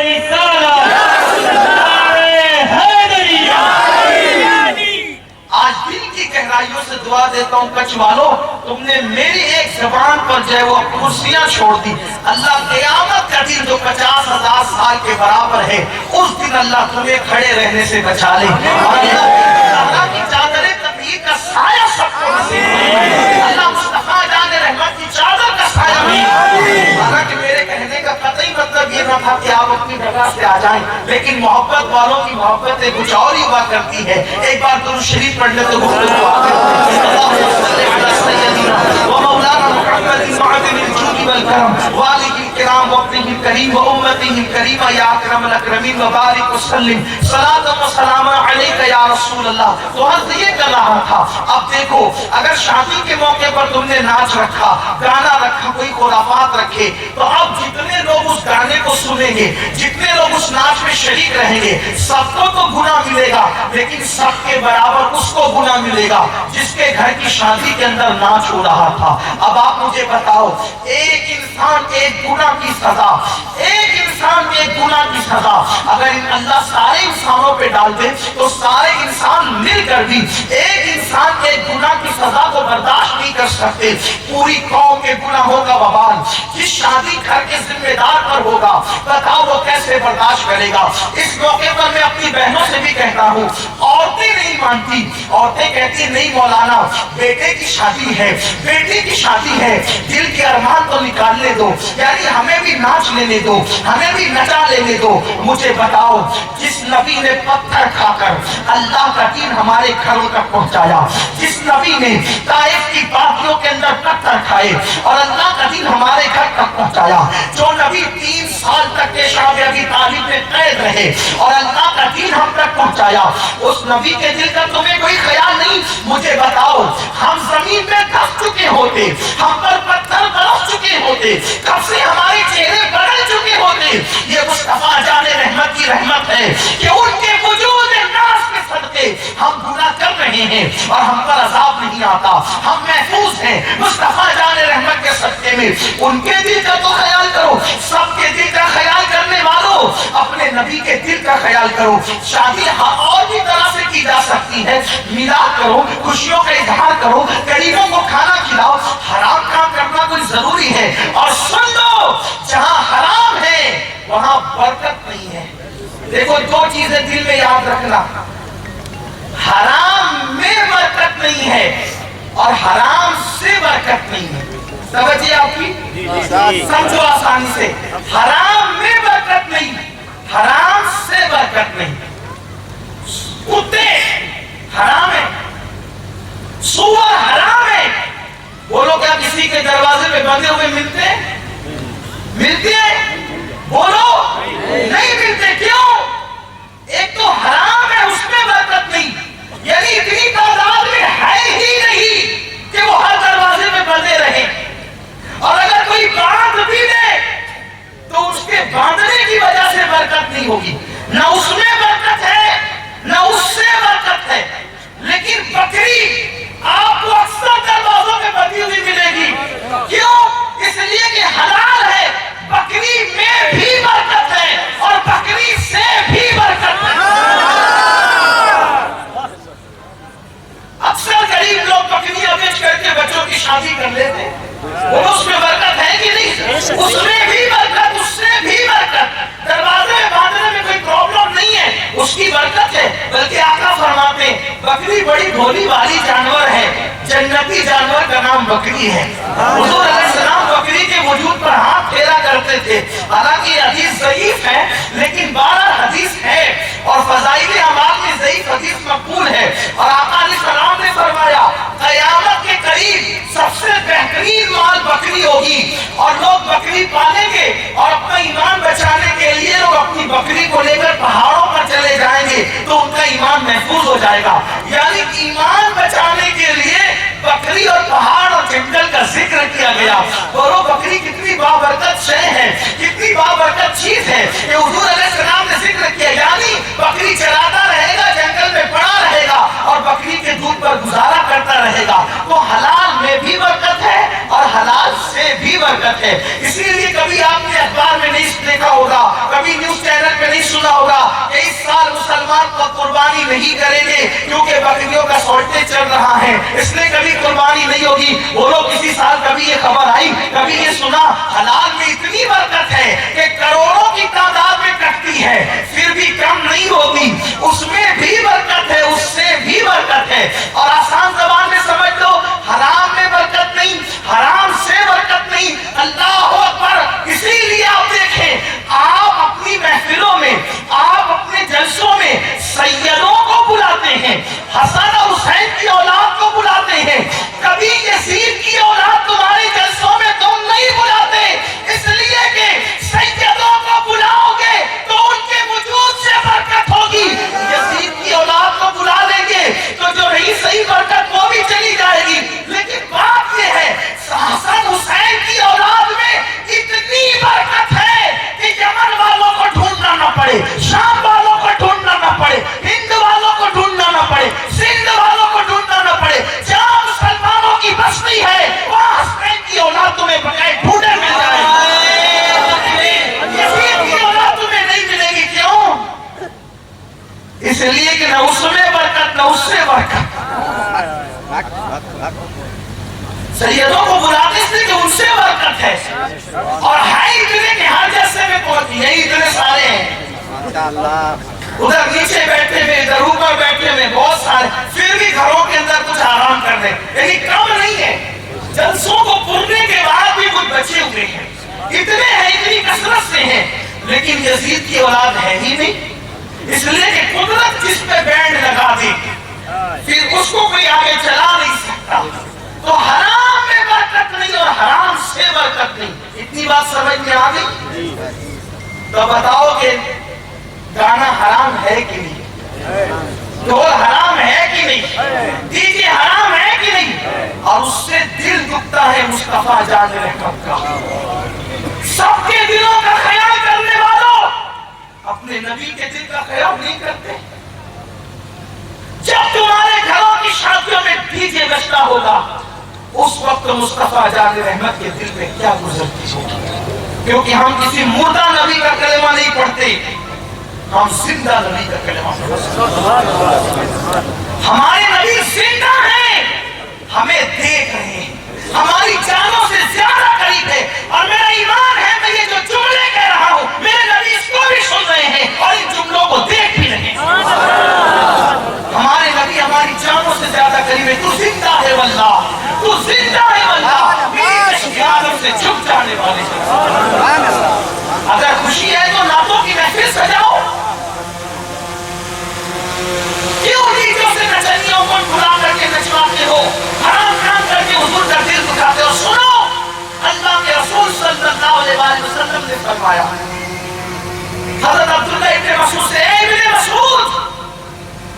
رسالت، نعرہ حیدری۔ آج دل کی گہرائیوں سے دعا دیتا ہوں کچھ والوں، تم نے میری ایک زبان پر جو ہے وہ کرسیاں چھوڑ دی، اللہ قیامت کا دن جو 50,000 سال کے برابر ہے اس دن اللہ تمہیں کھڑے رہنے سے بچا لے، اور اللہ کی چادر تقدیر کا سایہ سب کو نصیب کرے، اللہ مصطفیٰ جان رحمت کی چادر کا سایہ نصیب کرے۔ حالانکہ میرے کہنے کا قطعی مطلب یہ نہ تھا کہ آپ اپنی جگہ سے آ جائیں، لیکن محبت والوں کی محبتیں کچھ اور ہی ہوا کرتی ہے۔ ایک بار درود شریف پڑھ لے تو گفتگو آگے بڑھتی ہے۔ اللہم صلی علی سیدنا و مولانا محمد معدن الجود والکرم والہ الکرام وابنہ الکریم و امتہ الکریمہ یا اکرم الاکرمین وبارک وسلم صلاۃ و سلام علیک یا رسول اللہ. تو حضرت یہ کر رہا تھا. اب دیکھو اگر شادی کے موقع پر تم نے ناچ رکھا، گانا رکھا، کوئی خرافات رکھے، تو اب جتنے لوگ اس گانے کو سنیں گے، جتنے لوگ اس ناچ میں شریک رہیں گے، سب کو تو گناہ ملے گا، لیکن سب کے برابر اس کو گناہ ملے گا جس کے گھر کی شادی کے اندر ناچ ہو رہا تھا. اب آپ مجھے بتاؤ، ایک انسان ایک گناہ کی سزا، ایک انسان ایک گناہ کی سزا اگر اللہ سارے انسانوں پہ ڈال دے تو سارے انسان مل کر بھی ایک انسان کے گناہ کی سزا کو برداشت نہیں کر سکتے. پوری قوم کے گناہوں کا وبال جس شادی گھر کے ذمہ دار پر ہوگا، بتاؤ وہ کیسے برداشت کرے گا. اس موقع پر میں اپنی بہنوں سے بھی کہتا ہوں، عورتیں نہیں مانتی، عورتیں کہتی نہیں مولانا بیٹے کی شادی ہے، بیٹی کی شادی ہے، دل کے ارمان تو نکالنے دو، یعنی ہمیں بھی ناچ لینے دو، ہمیں بھی نچا لینے دو. مجھے بتاؤ، جس نبی نے پتھر کھا کر اللہ کا دین ہمارے گھروں تک پہنچایا، جس نبی نے طائف کی وادیوں کے اندر پتھر کھائے اور اللہ کا دین ہمارے گھر تک پہنچایا، جو نبی 3 سال تک کے شعب ابی طالب میں قید رہے اور اللہ کا دین ہم تک پہنچایا، اس نبی کے دل کا تمہیں کوئی خیال نہیں؟ مجھے بتاؤ، ہم زمین میں دھس چکے ہوتے، ہم پر پتھر برس چکے ہوتے، کب سے ہمارے چہرے بدل چکے ہوتے. یہ مصطفیٰ جان رحمت کی رحمت ہے کہ ان کے وجود ناس کے صدقے ہم گناہ کر رہے ہیں اور ہم پر عذاب نہیں آتا، ہم محفوظ ہیں مصطفیٰ جان رحمت کے صدقے میں. ان کے دل کا تو خیال کرو، سب کے دل کا خیال کرنے والوں اپنے نبی کے دل کا خیال کرو. شادی اور بھی طرح سے کی جا سکتی ہے، میلاد کرو، خوشیوں کا اظہار کرو، غریبوں کو کھانا کھلاؤ، حرام کام کرنا کوئی ضروری ہے. اور سن لو، جہاں حرام ہے وہاں برکت نہیں ہے. دیکھو 2 چیزیں دل میں یاد رکھنا، حرام میں برکت نہیں ہے اور حرام سے برکت نہیں ہے. توجہ آپ کی، سمجھو آسانی سے، حرام میں برکت نہیں، حرام سے برکت نہیں. کتے حرام ہے، سور حرام ہے، بولو کیا کسی کے دروازے پہ بندے ہوئے ملتے ہیں؟ ملتے ہیں؟ بولو نہیں ملتے. کیوں؟ ایک تو حرام ہے، اس میں برکت نہیں، یعنی اتنی تعداد میں ہے ہی نہیں کہ وہ ہر دروازے میں بندے رہیں. اور اگر کوئی باندھ بھی دے تو اس کے باندھنے کی وجہ سے برکت نہیں ہوگی، نہ اس میں برکت ہے نہ اس سے برکت ہے. لیکن بکری آپ کو اکثر دروازوں میں بندھی ہوئی ملے گی. کیوں؟ اس لیے کہ حلال ہے. بکری میں بھی برکت ہے اور بکری سے بھی برکت ہے. اکثر غریب لوگ بکریاں بیچ کر کے بچوں کی شادی کر لیتے ہیں. وہ اس میں برکت ہے کہ نہیں؟ اس میں بھی برکت، اس سے بھی برکت. دروازے میں باندھنے میں کوئی پرابلم نہیں ہے، اس کی برکت ہے. بلکہ آقا فرماتے ہیں بکری بڑی بھولی والی جانور ہے، جنتی جانور کا نام بکری ہے. حضور علیہ السلام بکری کے وجود پر ہاتھ پھیرا کرتے تھے. حالانکہ یہ حدیث ضعیف ہے لیکن 12 حدیث ہے اور فضائل اعمال میں ضعیف حدیث مقبول ہے. اور آقا علیہ السلام نے فرمایا قیامت کے قریب سب سے بہترین مال بکری ہوگی اور لوگ بکری پالیں گے اور اپنا ایمان بچانے کے لیے لوگ اپنی بکری کو لے کر پہاڑوں پر چلے جائیں گے تو ان کا ایمان محفوظ ہو جائے گا. یعنی ایمان بچانے کے لیے بکری اور پہاڑ اور جنگل کا ذکر کیا گیا. بولو بکری کتنی بابرکت شے ہے، کتنی بابرکت چیز ہے کہ حضور علیہ السلام نے ذکر کیا. یعنی بکری چراتا رہے گا، جنگل میں پڑا رہے گا اور بکری کے دودھ پر گزارا کرتا رہے گا. تو حلال میں بھی برکت ہے اور حلال سے بھی برکت ہے. اسی لیے کبھی آپ نے اخبار میں نہیں دیکھا ہوگا، کبھی نیوز چینل پہ نہیں سنا ہوگا کہ اس سال مسلمان کو قربانی نہیں کریں گے کیونکہ بکریوں کا شارٹیج چل رہا ہے، اس لیے کبھی قربانی نہیں ہوگی. بولو کسی سال کبھی یہ خبر آئی، کبھی یہ سنا؟ حلال میں اتنی برکت ہے کہ کروڑوں کی تعداد میں کٹتی ہے پھر بھی کم نہیں ہوتی. اس میں بھی برکت ہے، اس سے بھی برکت ہے. اور آسان زبان میں سمجھ لو، حرام میں برکت نہیں، حرام سے برکت نہیں. اللہ اکبر. اسی لیے آپ دیکھیں، آپ اپنی محفلوں میں، آپ اپنے جلسوں میں سیدوں کو بلاتے ہیں، حسن اور حسین کی اولاد کو بلاتے ہیں. کبھی یزید کی اولاد تمہارے جلسوں میں تم نہیں بلاتے، اس لیے کہ لیے کہ نہ اس میں برکت نہ اس سے برکت. سیدوں کو بلاتے تھے کہ ان سے برکت ہے اور ہے اتنے کہ ہر جیسے میں پہنچی. یہی اتنے سارے ہیں, ادھر نیچے بیٹھے ہوئے ادھر اوپر بیٹھے ہوئے بہت سارے, پھر بھی گھروں کے اندر کچھ آرام کر رہے, لیکن کم نہیں ہے. جلسوں کو پڑھنے کے بعد بھی کچھ بچے ہوئے ہیں. اتنے ہیں, اتنی کثرت سے ہیں, لیکن یزید کی اولاد ہے ہی نہیں. اس لیے کہ قدرت جس پہ بینڈ لگا دی پھر اس کو کوئی آگے چلا نہیں سکتا. تو حرام میں برکت نہیں اور حرام سے برکت نہیں. اتنی بات سمجھ میں آ گئی؟ تو بتاؤ کہ گانا حرام ہے کہ نہیں؟ ڈھول حرام ہے کہ نہیں؟ ڈی جے حرام ہے کہ نہیں؟ اور اس سے دل دکھتا ہے مصطفیٰ جان رحمت کا. سب کے دلوں کا خیال کرنے والوں اپنے نبی کے دل کا خیال نہیں کرتے. جب تمہارے گھروں کی شادیوں میں ڈی جے بجتا ہوگا اس وقت مصطفیٰ جان رحمت کے دل پہ کیا گزرتی ہوگی؟ کیونکہ ہم کسی مردہ نبی کا کلمہ نہیں پڑھتے, ہم زندہ نبی کا کلمہ پڑھتے. ہمارے نبی زندہ ہیں, ہمیں دیکھ رہے ہیں, ہماری جانوں سے زیادہ قریب ہے. اور میرا ایمان ہے میں یہ جو جملے کہہ رہا ہوں میرے نبی اس کو بھی سن رہے ہیں اور ان جملوں کو دیکھ بھی رہے ہیں. ہمارے نبی ہماری جانوں سے زیادہ قریب ہے. تو زندہ ہے واللہ, تو زندہ ہے واللہ, میری اشکیانوں سے چھپ جانے والے. اگر خوشی ہے تو نعتوں کی محفل سجاؤ. کیوں ڈیجوں سے نچنیوں کو بلا کر کے نچواتے ہو, حرام کام کر کے حضور کا دل دکھاتے ہو؟ سنو, اللہ کے رسول صلی اللہ علیہ وسلم نے فرمایا, حضرت عبداللہ ابن مسعود سے, اے ابن مسعود,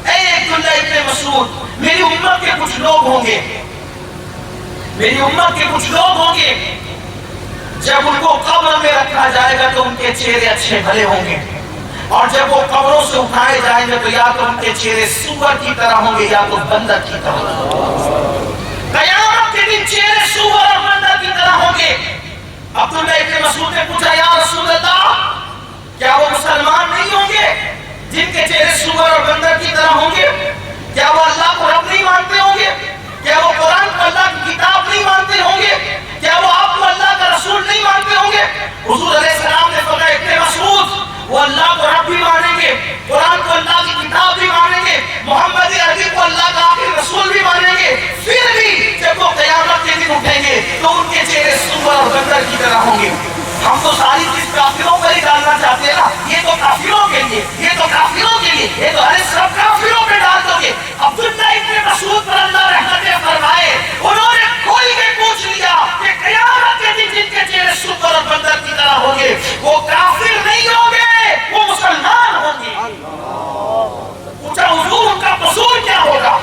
اے عبداللہ ابن مسعود, میری امت کے کچھ لوگ ہوں گے, میری امت کے کچھ لوگ ہوں گے, جب ان کو قبر میں رکھا جائے گا تو ان کے چہرے اچھے بھلے ہوں گے, اور جب وہ قبروں سے اٹھائے جائیں گے تو یا تو ان کے چہرے سور کی طرح ہوں گے یا تو بندر کی طرح. قیامت کے دن چہرے سور اور بندر کی طرح ہوں گے. عبداللہ ابن مسعود نے پوچھا, یا رسول اللہ, کیا وہ مسلمان نہیں ہوں گے جن کے چہرے سور اور بندر کی طرح ہوں گے؟ کیا وہ اللہ کو رب نہیں مانتے ہوں گے؟ کیا وہ قرآن کو اللہ کی کتاب نہیں مانتے ہوں گے؟ کیا وہ آپ کو اللہ کا رسول نہیں مانتے ہوں گے؟ حضور علیہ السلام نے فرمایا, ابن مسعود, وہ اللہ کو رب بھی مانیں گے, قرآن کو اللہ کی کتاب بھی مانیں گے, محمد عربی کو اللہ کا آخری رسول بھی مانیں گے, پھر بھی جب وہ قیامت کے دن اٹھیں گے تو ان کے چہرے سور اور بندر کی طرح ہوں گے. ہم تو ساری چیز کافروں پر ہی ڈالنا چاہتے ہیں نا, یہ تو کافروں کے لیے, یہ تو کافروں کے لیے, یہ تو ارے سب کافروں پہ ڈال دو گے. عبداللہ ابن مسعود پر اللہ رحمتیں فرمائے, انہوں نے کھول کے پوچھ لیا کہ قیامت کے دن جن کے چہرے سور اور بندر کی طرح ہوں گے وہ کافر نہیں ہوں گے, وہ مسلمان ہوں گے. پوچھا, حضور ان کا قصور کیا ہوگا,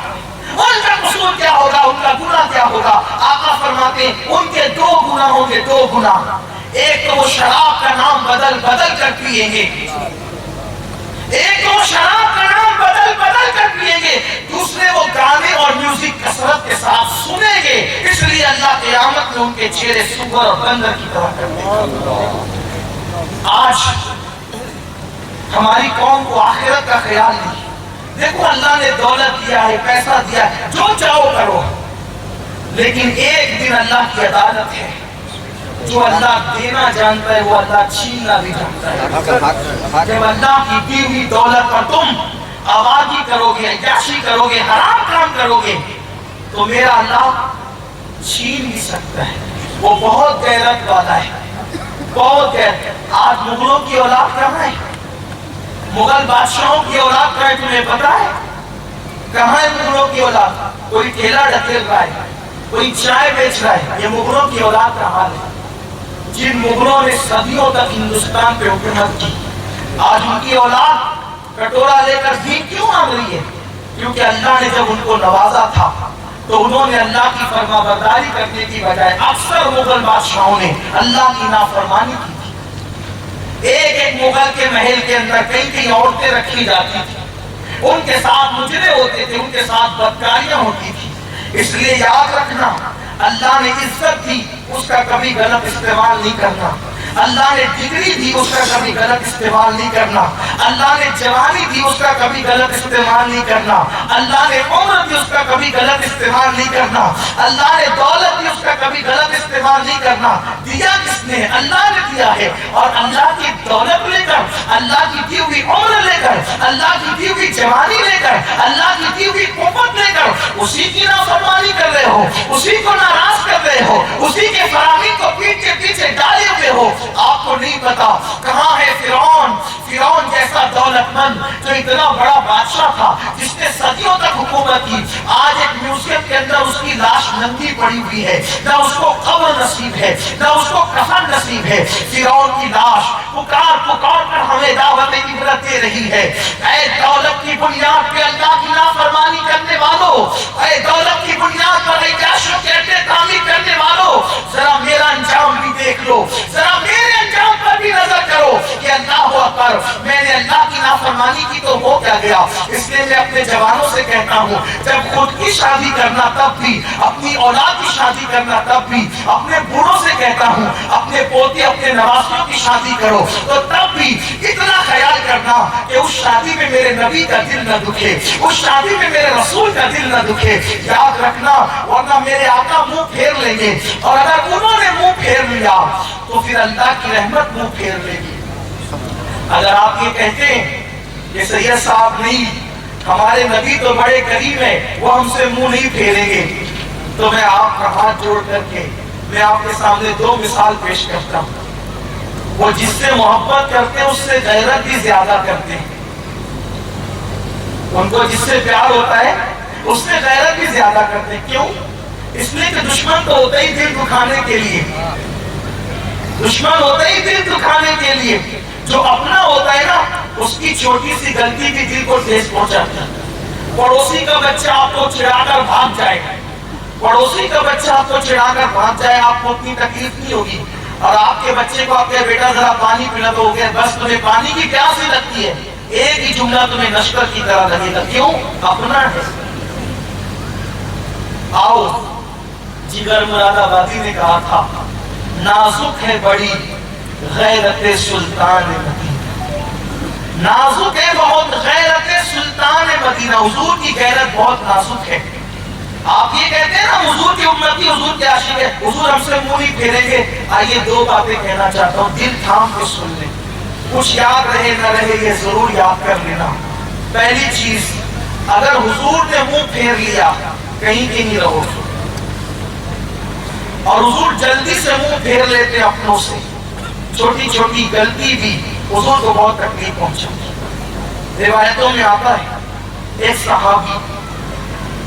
ان کا قصور کیا ہوگا, ان کا گناہ کیا ہوگا؟ آقا فرماتے ہیں ان کے دو گناہ ہوں گے, دو گناہ. ایک تو وہ شراب کا نام بدل بدل کر پیئیں گے, ایک تو وہ شراب کا نام بدل بدل کر پیئیں گے, دوسرے وہ گانے اور میوزک کثرت کے ساتھ سنیں گے. اس لیے اللہ قیامت میں ان کے چہرے سور اور بندر کی طرح کر دے گا. آج ہماری قوم کو آخرت کا خیال نہیں. دیکھو اللہ نے دولت دیا ہے, پیسہ دیا ہے, جو چاہو کرو, لیکن ایک دن اللہ کی عدالت ہے. جو اللہ دینا جانتا ہے وہ اللہ چھیننا بھی جانتا ہے. جب اللہ کی دی ہوئی دولت پر تم آبادی کرو گے, عیاشی کرو گے, حرام کام کرو گے تو میرا اللہ چھین بھی سکتا ہے. وہ بہت غیرت والا ہے, بہت غیرت. آج مغلوں کی اولاد کہاں ہے, مغل بادشاہوں کی اولاد کہاں ہے, تمہیں پتا ہے کہاں ہے مغلوں کی اولاد؟ کوئی ٹھیلا ڈھکیل رہا ہے, کوئی چائے بیچ رہا ہے, یہ مغلوں کی اولاد کا حال ہے. جن مغلوں نے صدیوں تک ہندوستان پہ حکومت کی, آج ان کی اولاد کٹورا لے کر دین کیوں مانگ رہی ہے؟ کیونکہ اللہ نے جب ان کو نوازا تھا تو انہوں نے اللہ کی فرما برداری کرنے کی بجائے اکثر مغل بادشاہوں نے اللہ کی نافرمانی کی تھی. ایک ایک مغل کے محل کے اندر کئی کئی عورتیں رکھی جاتی تھی, ان کے ساتھ مجرے ہوتے تھے, ان کے ساتھ بدکاریاں ہوتی تھی. اس لیے یاد رکھنا, اللہ نے عزت دی, اس کا کبھی غلط استعمال نہیں کرنا. اللہ نے ڈگری دی اس کا کبھی غلط استعمال نہیں کرنا، اللہ نے جوانی دی اس کا کبھی غلط استعمال نہیں کرنا، اللہ نے عمر دی اس کا کبھی غلط استعمال نہیں کرنا، اللہ نے دولت دی اس کا کبھی غلط استعمال نہیں کرنا۔ دیا کس نے؟ اللہ نے دیا ہے، اور اللہ کی دولت لے کر، اللہ کی دی ہوئی عمر لے کر، اللہ کی دی ہوئی جوانی لے کر، اللہ کی دی ہوئی قوت لے کر اسی کی نافرمانی کر رہے ہو، اسی کو ناراض کر رہے ہو، اسی کے فراہمی کو پیٹ کے پیچھے ڈالے ہوئے ہو۔ آپ کو نہیں پتا کہاں ہے فرعون؟ فرعون جیسا دولت مند جو اتنا بڑا بادشاہ تھا، جس نے صدیوں تک حکومت کی، آج ایک میوزیم کے اندر اس کی لاش ننگی پڑی ہوئی ہے، نہ اس کو قبر نصیب ہے، نہ اس کو کفن نصیب ہے۔ فرعون کی لاش پکار پکار کر ہمیں دعوت عبرت دے رہی ہے۔ اے دولت کی بنیاد پہ اللہ کی نافرمانی کرنے والوں، اے دولت کی بنیاد پر عیاشوں کے اڈے تعمیر کرنے والوں، ذرا میرا انجام بھی دیکھ لو، ذرا میرے انجام پر بھی نظر کرو کہ اللہ اکبر، میں نے اللہ کی نافرمانی کی تو ہو کیا گیا۔ اس لیے میں اپنے جوانوں سے کہتا ہوں، جب خود کی شادی کرنا تب بھی، اپنی اولاد کی شادی کرنا تب بھی، اپنے بوڑھوں سے کہتا ہوں اپنے پوتے اپنے نواسیوں کی شادی کرو تو تب بھی اتنا خیال کرنا کہ اس شادی میں میرے نبی کا دل نہ دکھے، اس شادی میں میرے رسول کا دل نہ دکھے۔ یاد رکھنا، ورنہ میرے آقا منہ پھیر لیں گے، اور اگر انہوں نے منہ پھیر لیا تو پھر اللہ کی رحمت منہ پھیر لے گی۔ اگر آپ یہ کہتے ہیں کہ سید صاحب نہیں، ہمارے نبی تو بڑے کریم ہیں، وہ ہم سے منہ نہیں پھیریں گے، تو میں آپ کا ہاتھ جوڑ کر کے میں آپ کے سامنے دو مثال پیش کرتا ہوں۔ وہ جس سے محبت کرتے ہیں اس سے غیرت بھی زیادہ کرتے ہیں، ان کو جس سے پیار ہوتا ہے اس سے غیرت بھی زیادہ کرتے ہیں۔ کیوں؟ اس لیے کہ دشمن تو ہوتا ہی دل دکھانے کے لیے، دشمن ہوتا ہی دل دکھانے کے لیے، جو اپنا ہوتا ہے نا اس کی چھوٹی سی غلطی بھی دل کو ٹھیس پہنچاتی ہے۔ پڑوسی کا بچہ آپ کو چڑھا کر بھاگ جائے، پڑوسی کا بچہ آپ کو چڑھا کر بھاگ جائے، آپ کو اتنی تکلیف نہیں ہوگی، اور آپ کے بچے کو آپ کے بیٹا ذرا پانی پلا تو ہو گیا، بس تمہیں پانی کی پیاس ہی لگتی ہے، ایک ہی جملہ تمہیں نشکر کی طرح لگے گا۔ کیوں؟ اپنا ہے۔ آؤ، جگر مراد آبادی نے کہا تھا، نازک ہے بڑی غیرت سلطان مدینہ، نازک ہے بہت غیرت سلطان مدینہ۔ حضور کی غیرت بہت نازک ہے۔ آپ یہ کہتے ہیں نا حضور کی امتی، حضور کے عاشق ہے، حضور ہم سے منہ نہیں پھیریں گے۔ آئیے دو باتیں کہنا چاہتا ہوں، دل تھام کے سن لیں، کچھ یاد رہے نہ رہے یہ ضرور یاد کر لینا۔ پہلی چیز، اگر حضور نے منہ پھیر لیا کہیں کے نہیں رہو، اور حضور جلدی سے منہ پھیر لیتے اپنوں سے، چھوٹی چھوٹی غلطی بھی حضور کو بہت تکلیف پہنچاتی۔ روایتوں میں آتا ہے ایک صحابی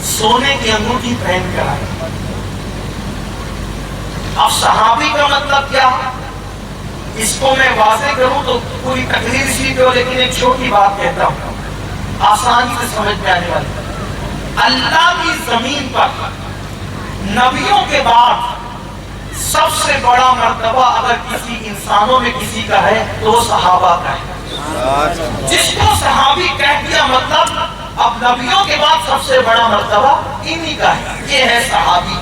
سونے کی انگوٹھی پہن کر آئے۔ اب صحابی کا مطلب کیا؟ اس کو میں واضح کروں تو پوری تقریر اسی پہ ہو، لیکن ایک چھوٹی بات کہتا ہوں آسانی سے سمجھ میں آنے والی۔ اللہ کی زمین پر نبیوں کے بعد سب سے بڑا مرتبہ اگر کسی انسانوں میں کسی کا ہے تو وہ صحابہ کا ہے۔ جس کو صحابی کہہ دیا مطلب اب نبیوں کے بعد سب سے بڑا مرتبہ انہی کا ہے، یہ ہے صحابی۔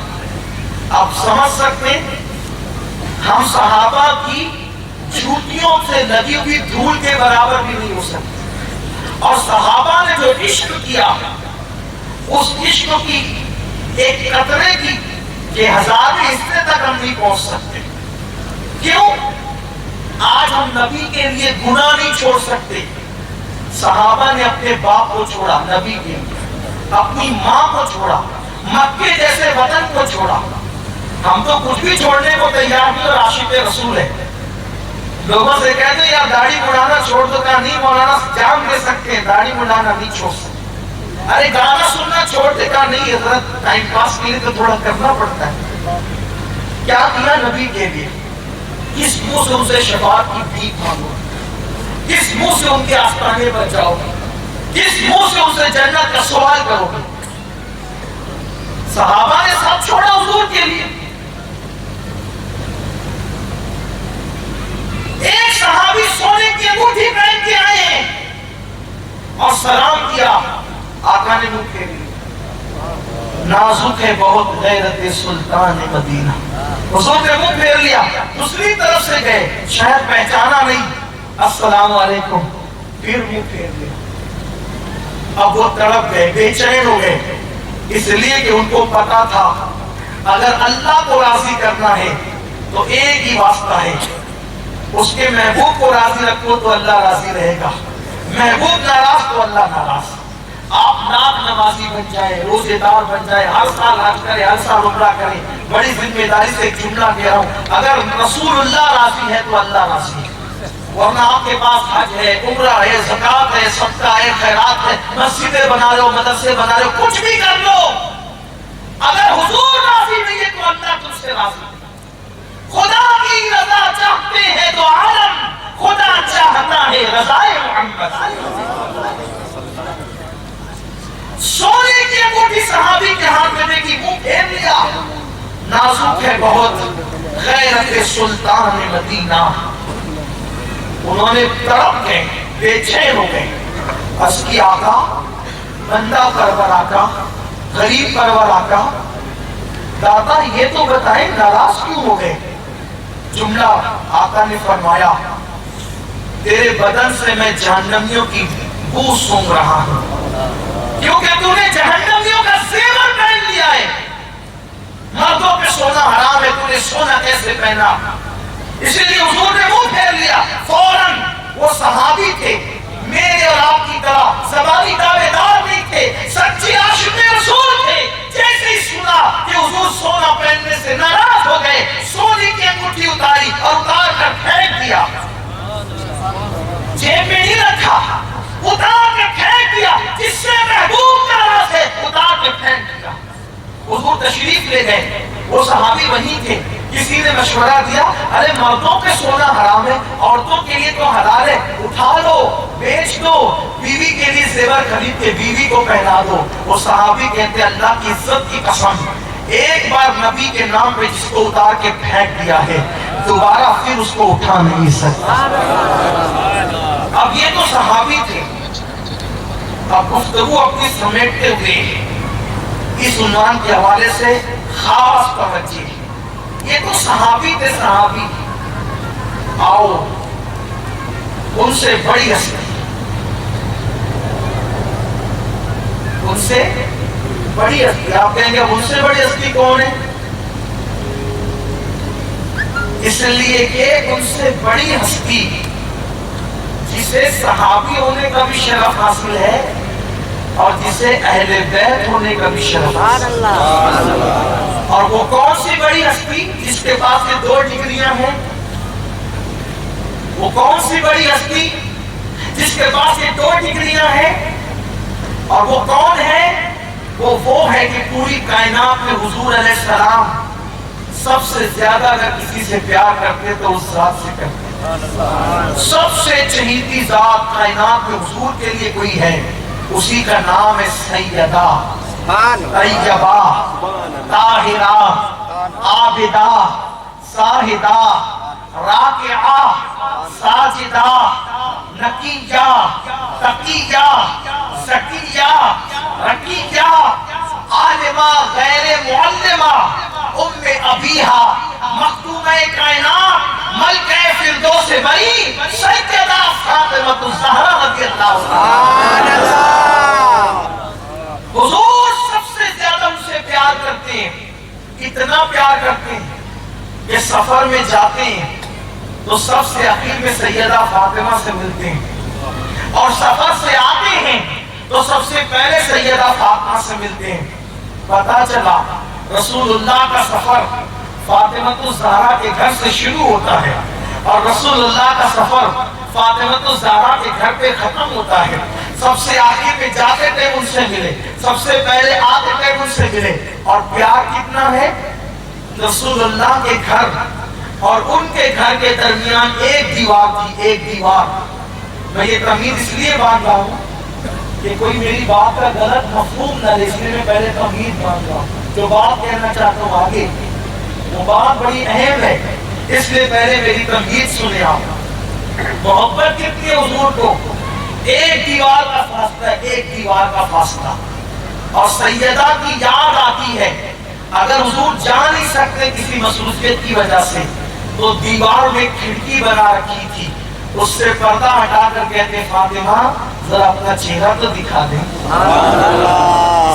اب سمجھ سکتے ہیں ہم صحابہ کی جھوٹیوں سے لگی ہوئی دھول کے برابر بھی نہیں ہو سکتے، اور صحابہ نے جو عشق کیا اس عشق کی ایک قطرے کی کہ ہزاریں حصے تک ہم نہیں پہنچ سکتے۔ کیوں؟ آج ہم نبی کے لیے گناہ نہیں چھوڑ سکتے۔ صحابہ نے اپنے باپ کو چھوڑا نبی کے لیے، اپنی ماں کو چھوڑا، مکے جیسے وطن کو چھوڑا۔ ہم تو کچھ بھی چھوڑنے کو تیار نہیں اور عاشق رسول ہے۔ لوگوں سے کہتے ہیں یار داڑھی مڑانا چھوڑ دو، کہا نہیں مولانا جام دے سکتے ہیں، داڑھی مڑانا نہیں چھوڑ سکتے۔ ارے گانا سننا چھوڑ دے، کہا نہیں حضرت ٹائم پاس کے لیے تو تھوڑا کرنا پڑتا ہے۔ کیا کیا نبی کے لیے؟ کس منہ سے ان سے شفاعت کی بھیک مانگو، کس منہ سے ان کے آستانے پر جاؤ، کس منہ سے ان سے جنت کا سوال کرو گے؟ صحابہ نے سب چھوڑا حضور کے لیے۔ ایک صحابی سونے کی انگوٹھی پہن کے آئے ہیں اور سلام کیا، آقا نے منہ پھیر لیا۔ نازک ہے بہت غیرت سلطان مدینہ. حضور نے منہ پھیر لیا, دوسری طرف سے گئے, شاید پہچانا نہیں, السلام علیکم, پھر منہ پھیر لیا. اب وہ تڑپ گئے, بے چین ہو گئے, اس لیے کہ ان کو پتا تھا اگر اللہ کو راضی کرنا ہے تو ایک ہی واسطہ ہے, اس کے محبوب کو راضی رکھو تو اللہ راضی رہے گا, محبوب ناراض تو اللہ ناراض. آپ ناک نمازی بن جائے, روزے دار بن جائے, ہر سال حج کرے, ہر سال عمرہ کرے, بڑی ذمہ داری سے ایک جملہ کہہ رہا ہوں, اگر رسول اللہ راضی ہے تو اللہ راضی ہے. ورنہ آپ کے پاس حج ہے, عمرہ ہے, زکات ہے, صدقہ ہے, خیرات ہے, مسجدیں بنا رہے ہو, مدرسے بنا رہے ہو, کچھ بھی کر لو, اگر حضور راضی نہیں ہے تو اللہ تم سے راضی ہے. خدا کی رضا چاہتے ہیں تو عالم, خدا چاہتا ہے رضائے محمد. سونے کی انگوٹھی صحابی کے ہاتھ میں دیکھی, منہ پھیر لیا, نازک ہے بہت غیرت سلطان مدینہ. انہوں نے تڑپ گئے, بے چین ہو گئے, بس کی آقا, بندہ پرور آقا, غریب پرور آقا, دادا یہ تو بتائیں ناراض کیوں ہو گئے؟ جملہ آقا نے فرمایا, تیرے بدن سے میں جہنمیوں کی بو سونگ رہا ہوں, کیونکہ تو نے جہنمیوں کا زیور پہن لیا ہے. مردوں پہ سونا حرام ہے, تو نے سونا کیسے پہنا؟ اسی لیے حضور نے منہ پھیر لیا. فوراً وہ صحابی تھے, میرے اور آپ کی طرح زبانی دعوے دار نہیں تھے, سچی عاشق رسول تھے. جیسے ہی سنا کہ حضور سونا پہننے سے ناراض ہو گئے, سونے کی انگوٹھی اتاری اور اتار کر پھینک دیا, جیب میں نہیں رکھا, اتار کے پھینک دیا. جس سے محبوب ناراض ہے اتار کے پھینک دیا. حضور تشریف لے گئے, وہ صحابی وہیں تھے. کسی نے مشورہ دیا, ارے مردوں پہ سونا حرام ہے, عورتوں کے لیے تو حلال ہے, اٹھا لو, بیچ دو, بیوی کے لیے زیور خرید کے بیوی کو پہنا دو. وہ صحابی کہتے اللہ کی عزت کی قسم, ایک بار نبی کے نام پہ جس کو اتار کے پھینک دیا ہے, دوبارہ پھر اس کو اٹھا نہیں سکتا. اب یہ تو صحابی تھے. اب گفتگو اپنی سمیٹتے ہوئے اس عنوان کے حوالے سے خاص توجہ, یہ تو صحابی تھے, صحابی. آؤ ان سے بڑی ہستی, ان سے بڑی ہستی. آپ کہیں گے ان سے بڑی ہستی کون ہے؟ اس لیے کہ ان سے بڑی ہستی جسے صحابی ہونے کا بھی شرف حاصل ہے اور جسے اہل بیت ہونے کا بھی شرف حاصل ہے. اور وہ کون سی بڑی ہستی جس کے پاس یہ 2 ڈگریاں ہیں؟ وہ کون سی بڑی ہستی جس کے پاس یہ 2 ڈگریاں ہیں؟ اور وہ کون ہے؟ وہ ہے کہ پوری کائنات میں حضور علیہ السلام سب سے زیادہ اگر کسی سے پیار کرتے تو اس ذات سے کرتے. سب سے چہیتی ذات کائنات میں حضور کے لیے کوئی ہے, اسی کا نام ہے سیدہ, طیبہ, طاہرہ, عابدہ, زاہدہ, راکعہ, ساجدہ, نقیہ, تقیہ, زکیہ, رقیہ, عالمہ غیر معلمہ, ام ابیہا, مختومہ کائنات, ملکہ فردوس بری, سیدہ فاطمہ الزہرا رضی اللہ عنہا. حضور سب سے زیادہ ان سے پیار کرتے ہیں, اتنا پیار کرتے ہیں کہ سفر میں جاتے ہیں تو سب سے آخر میں سیدہ فاطمہ سے ملتے ہیں, اور سفر سے آتے ہیں تو سب سے پہلے سیدہ فاطمہ سے ملتے ہیں. پتا چلا رسول اللہ کا سفر فاطمہ الزہرا کے گھر سے شروع ہوتا ہے اور رسول اللہ کا سفر فاطمہ الزہرا کے گھر پہ ختم ہوتا ہے. سب سے آخر پہ جاتے تھے ان سے ملے, سب سے پہلے آتے تھے ان سے ملے. اور پیار کتنا ہے, رسول اللہ کے گھر اور ان کے گھر کے درمیان ایک دیوار تھی, ایک دیوار. میں یہ تمہید اس لیے باندھ رہا ہوں کہ کوئی میری بات کا غلط مفہوم نہ لے, اس لیے میں پہلے تمہید باندھ رہا ہوں. جو بات کہنا چاہتا ہوں آگے وہ بات بڑی اہم ہے, اس لیے پہلے میری تمہید سنے آپ. محبت کتنی ہے حضور کو, ایک دیوار کا فاصلہ, ایک دیوار کا فاصلہ. اور سیدہ کی یاد آتی ہے. اگر حضور جا نہیں سکتے کسی مصروفیت کی وجہ سے تو دیوار میں کھڑکی بنا رکھی تھی, اس سے پردہ ہٹا کر کہتے فاطمہ ذرا اپنا چہرہ تو دکھا دیں.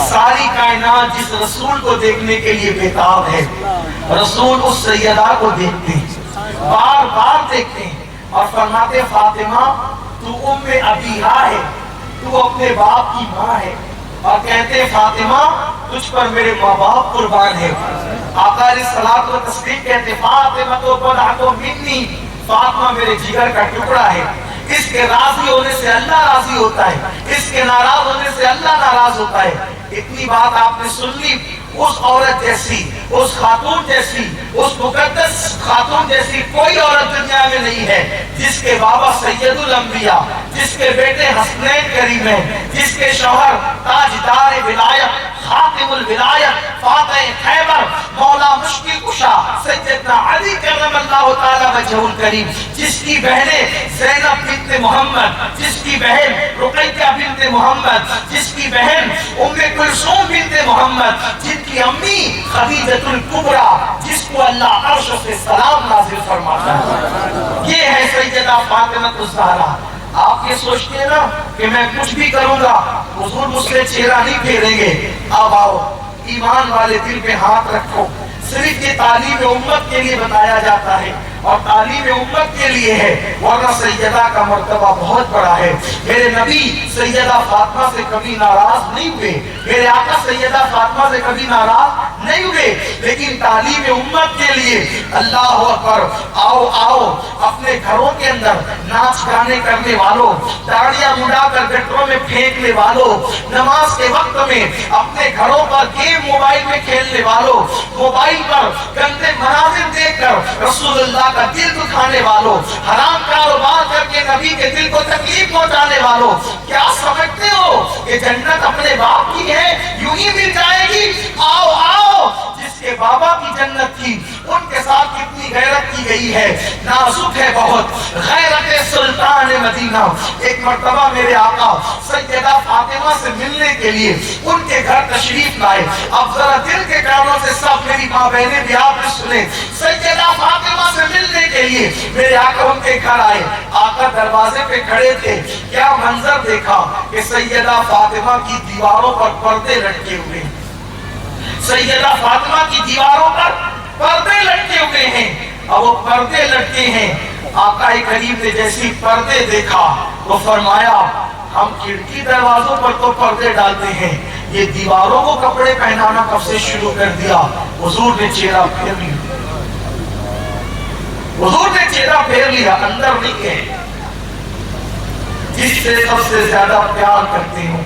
ساری کائنات جس رسول کو دیکھنے کے لیے بےتاب ہے, رسول اس سیدہ کو دیکھتے ہیں, بار بار دیکھتے ہیں اور فرماتے فاطمہ تو ام ابیہا ہے, تو اپنے باپ کی ماں ہے. اور کہتے فاطمہ تجھ پر میرے ماں باپ قربان ہے. آقا علیہ الصلوۃ والتسلیم کہتے فاطمہ تو بضعۃ منی, فاطمہ میرے جگر کا ٹکڑا ہے. اس کے راضی ہونے سے اللہ راضی ہوتا ہے, اس کے ناراض ہونے سے اللہ ناراض ہوتا ہے. اتنی بات آپ نے سن لی. اس عورت جیسی, اس خاتون جیسی, اس مقدس خاتون جیسی کوئی عورت دنیا میں نہیں ہے جس کے بابا سید الانبیاء, جس کے بیٹے حسنین کریم ہیں, جس کے شوہر تاجدار ولایت, خاتم الولایت, فاتح خیبر, مولا مشکل کشا سیدنا علی کرم اللہ تعالی وجہہ الکریم, جس کی بہنیں زینب بنت محمد, جس کی بہن رقیہ بنت محمد, جس کی بہن ام کلثوم بنت محمد, جن کی امی خدیجۃ الکبریٰ, جس کو اللہ عرش سے سلام نازل فرماتا ہے. یہ ہے سیدہ فاطمہ الزہرا. آپ یہ سوچتے ہیں نا کہ میں کچھ بھی کروں گا حضور مجھ سے چہرہ نہیں پھیریں گے. اب آؤ ایمان والے دل پہ ہاتھ رکھو. صرف یہ تعلیم امت کے لیے بتایا جاتا ہے اور تعلیم امت کے لیے ہے, ورنہ سیدہ کا مرتبہ بہت بڑا ہے. میرے نبی سیدہ فاطمہ سے کبھی ناراض نہیں ہوئے, میرے آقا سیدہ فاطمہ سے کبھی ناراض نہیں ہوئے, لیکن تعلیم امت کے لیے اللہ اکبر. آؤ آؤ اپنے گھروں کے اندر ناچ گانے کرنے والوں, داڑیاں مڈا کر گٹروں میں پھینکنے والوں, نماز کے وقت میں اپنے گھروں پر گیم موبائل میں کھیلنے والوں, موبائل پر گندے مناظر دیکھ کر رسول اللہ کا دل دکھانے والوں, حرام کاروبار کر کے نبی کے دل کو تکلیف پہنچانے والوں, کیا سمجھتے ہو کہ جنت اپنے باپ کی ہے, یوں ہی مل جائے گی؟ آؤ آؤ, جس کے بابا کی جنت تھی ان کے ساتھ کتنی غیرت کی گئی ہے, نازک ہے بہت غیرت سلطان مدینہ. ایک مرتبہ میرے آقا سیدہ فاطمہ سے ملنے کے لیے ان کے گھر تشریف لائے. اب ذرا دل کے کانوں سے سب میری ماں بہنیں بھی آپ نے سنے, سیدہ فاطمہ سے ملنے کے لیے میرے آقا ان کے گھر آئے. آقا دروازے پہ کھڑے تھے, کیا منظر دیکھا کہ سیدہ فاطمہ کی دیواروں پر پردے لٹکے ہوئے, سیدہ فاطمہ کی دیواروں پر پردے لٹکے ہوئے ہیں. اور وہ پردے لٹکے ہیں, آقا کریم نے جیسی پردے دیکھا تو فرمایا ہم کھڑکی دروازوں پر تو پردے ڈالتے ہیں, یہ دیواروں کو کپڑے پہنانا کب سے شروع کر دیا؟ حضور نے چہرہ پھیر لیا, حضور نے چہرہ پھیر لیا, اندر نہیں ہے. جس سے سب سے زیادہ پیار کرتے ہوں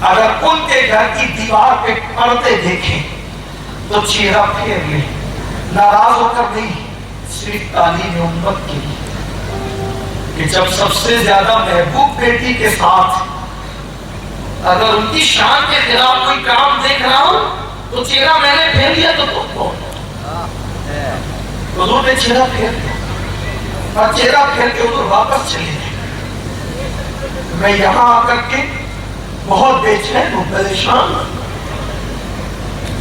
اگر ان کے گھر کی دیوار پہ پردے دیکھیں تو چہرہ پھیر لیں, ناراض ہو کر نہیں, صرف تعلیم امت کے لیے کہ جب سب سے زیادہ محبوب بیٹی کے ساتھ اگر ان کی شان کے خلاف کوئی کام دیکھ رہا ہوں تو چہرہ میں نے پھیر لیا تو حضور نے چہرہ پھیر لیا اور چہرہ پھیر کے حضور واپس چلے گئے. میں یہاں آ کر کے بہت بے چین ہوں, پریشان ہوں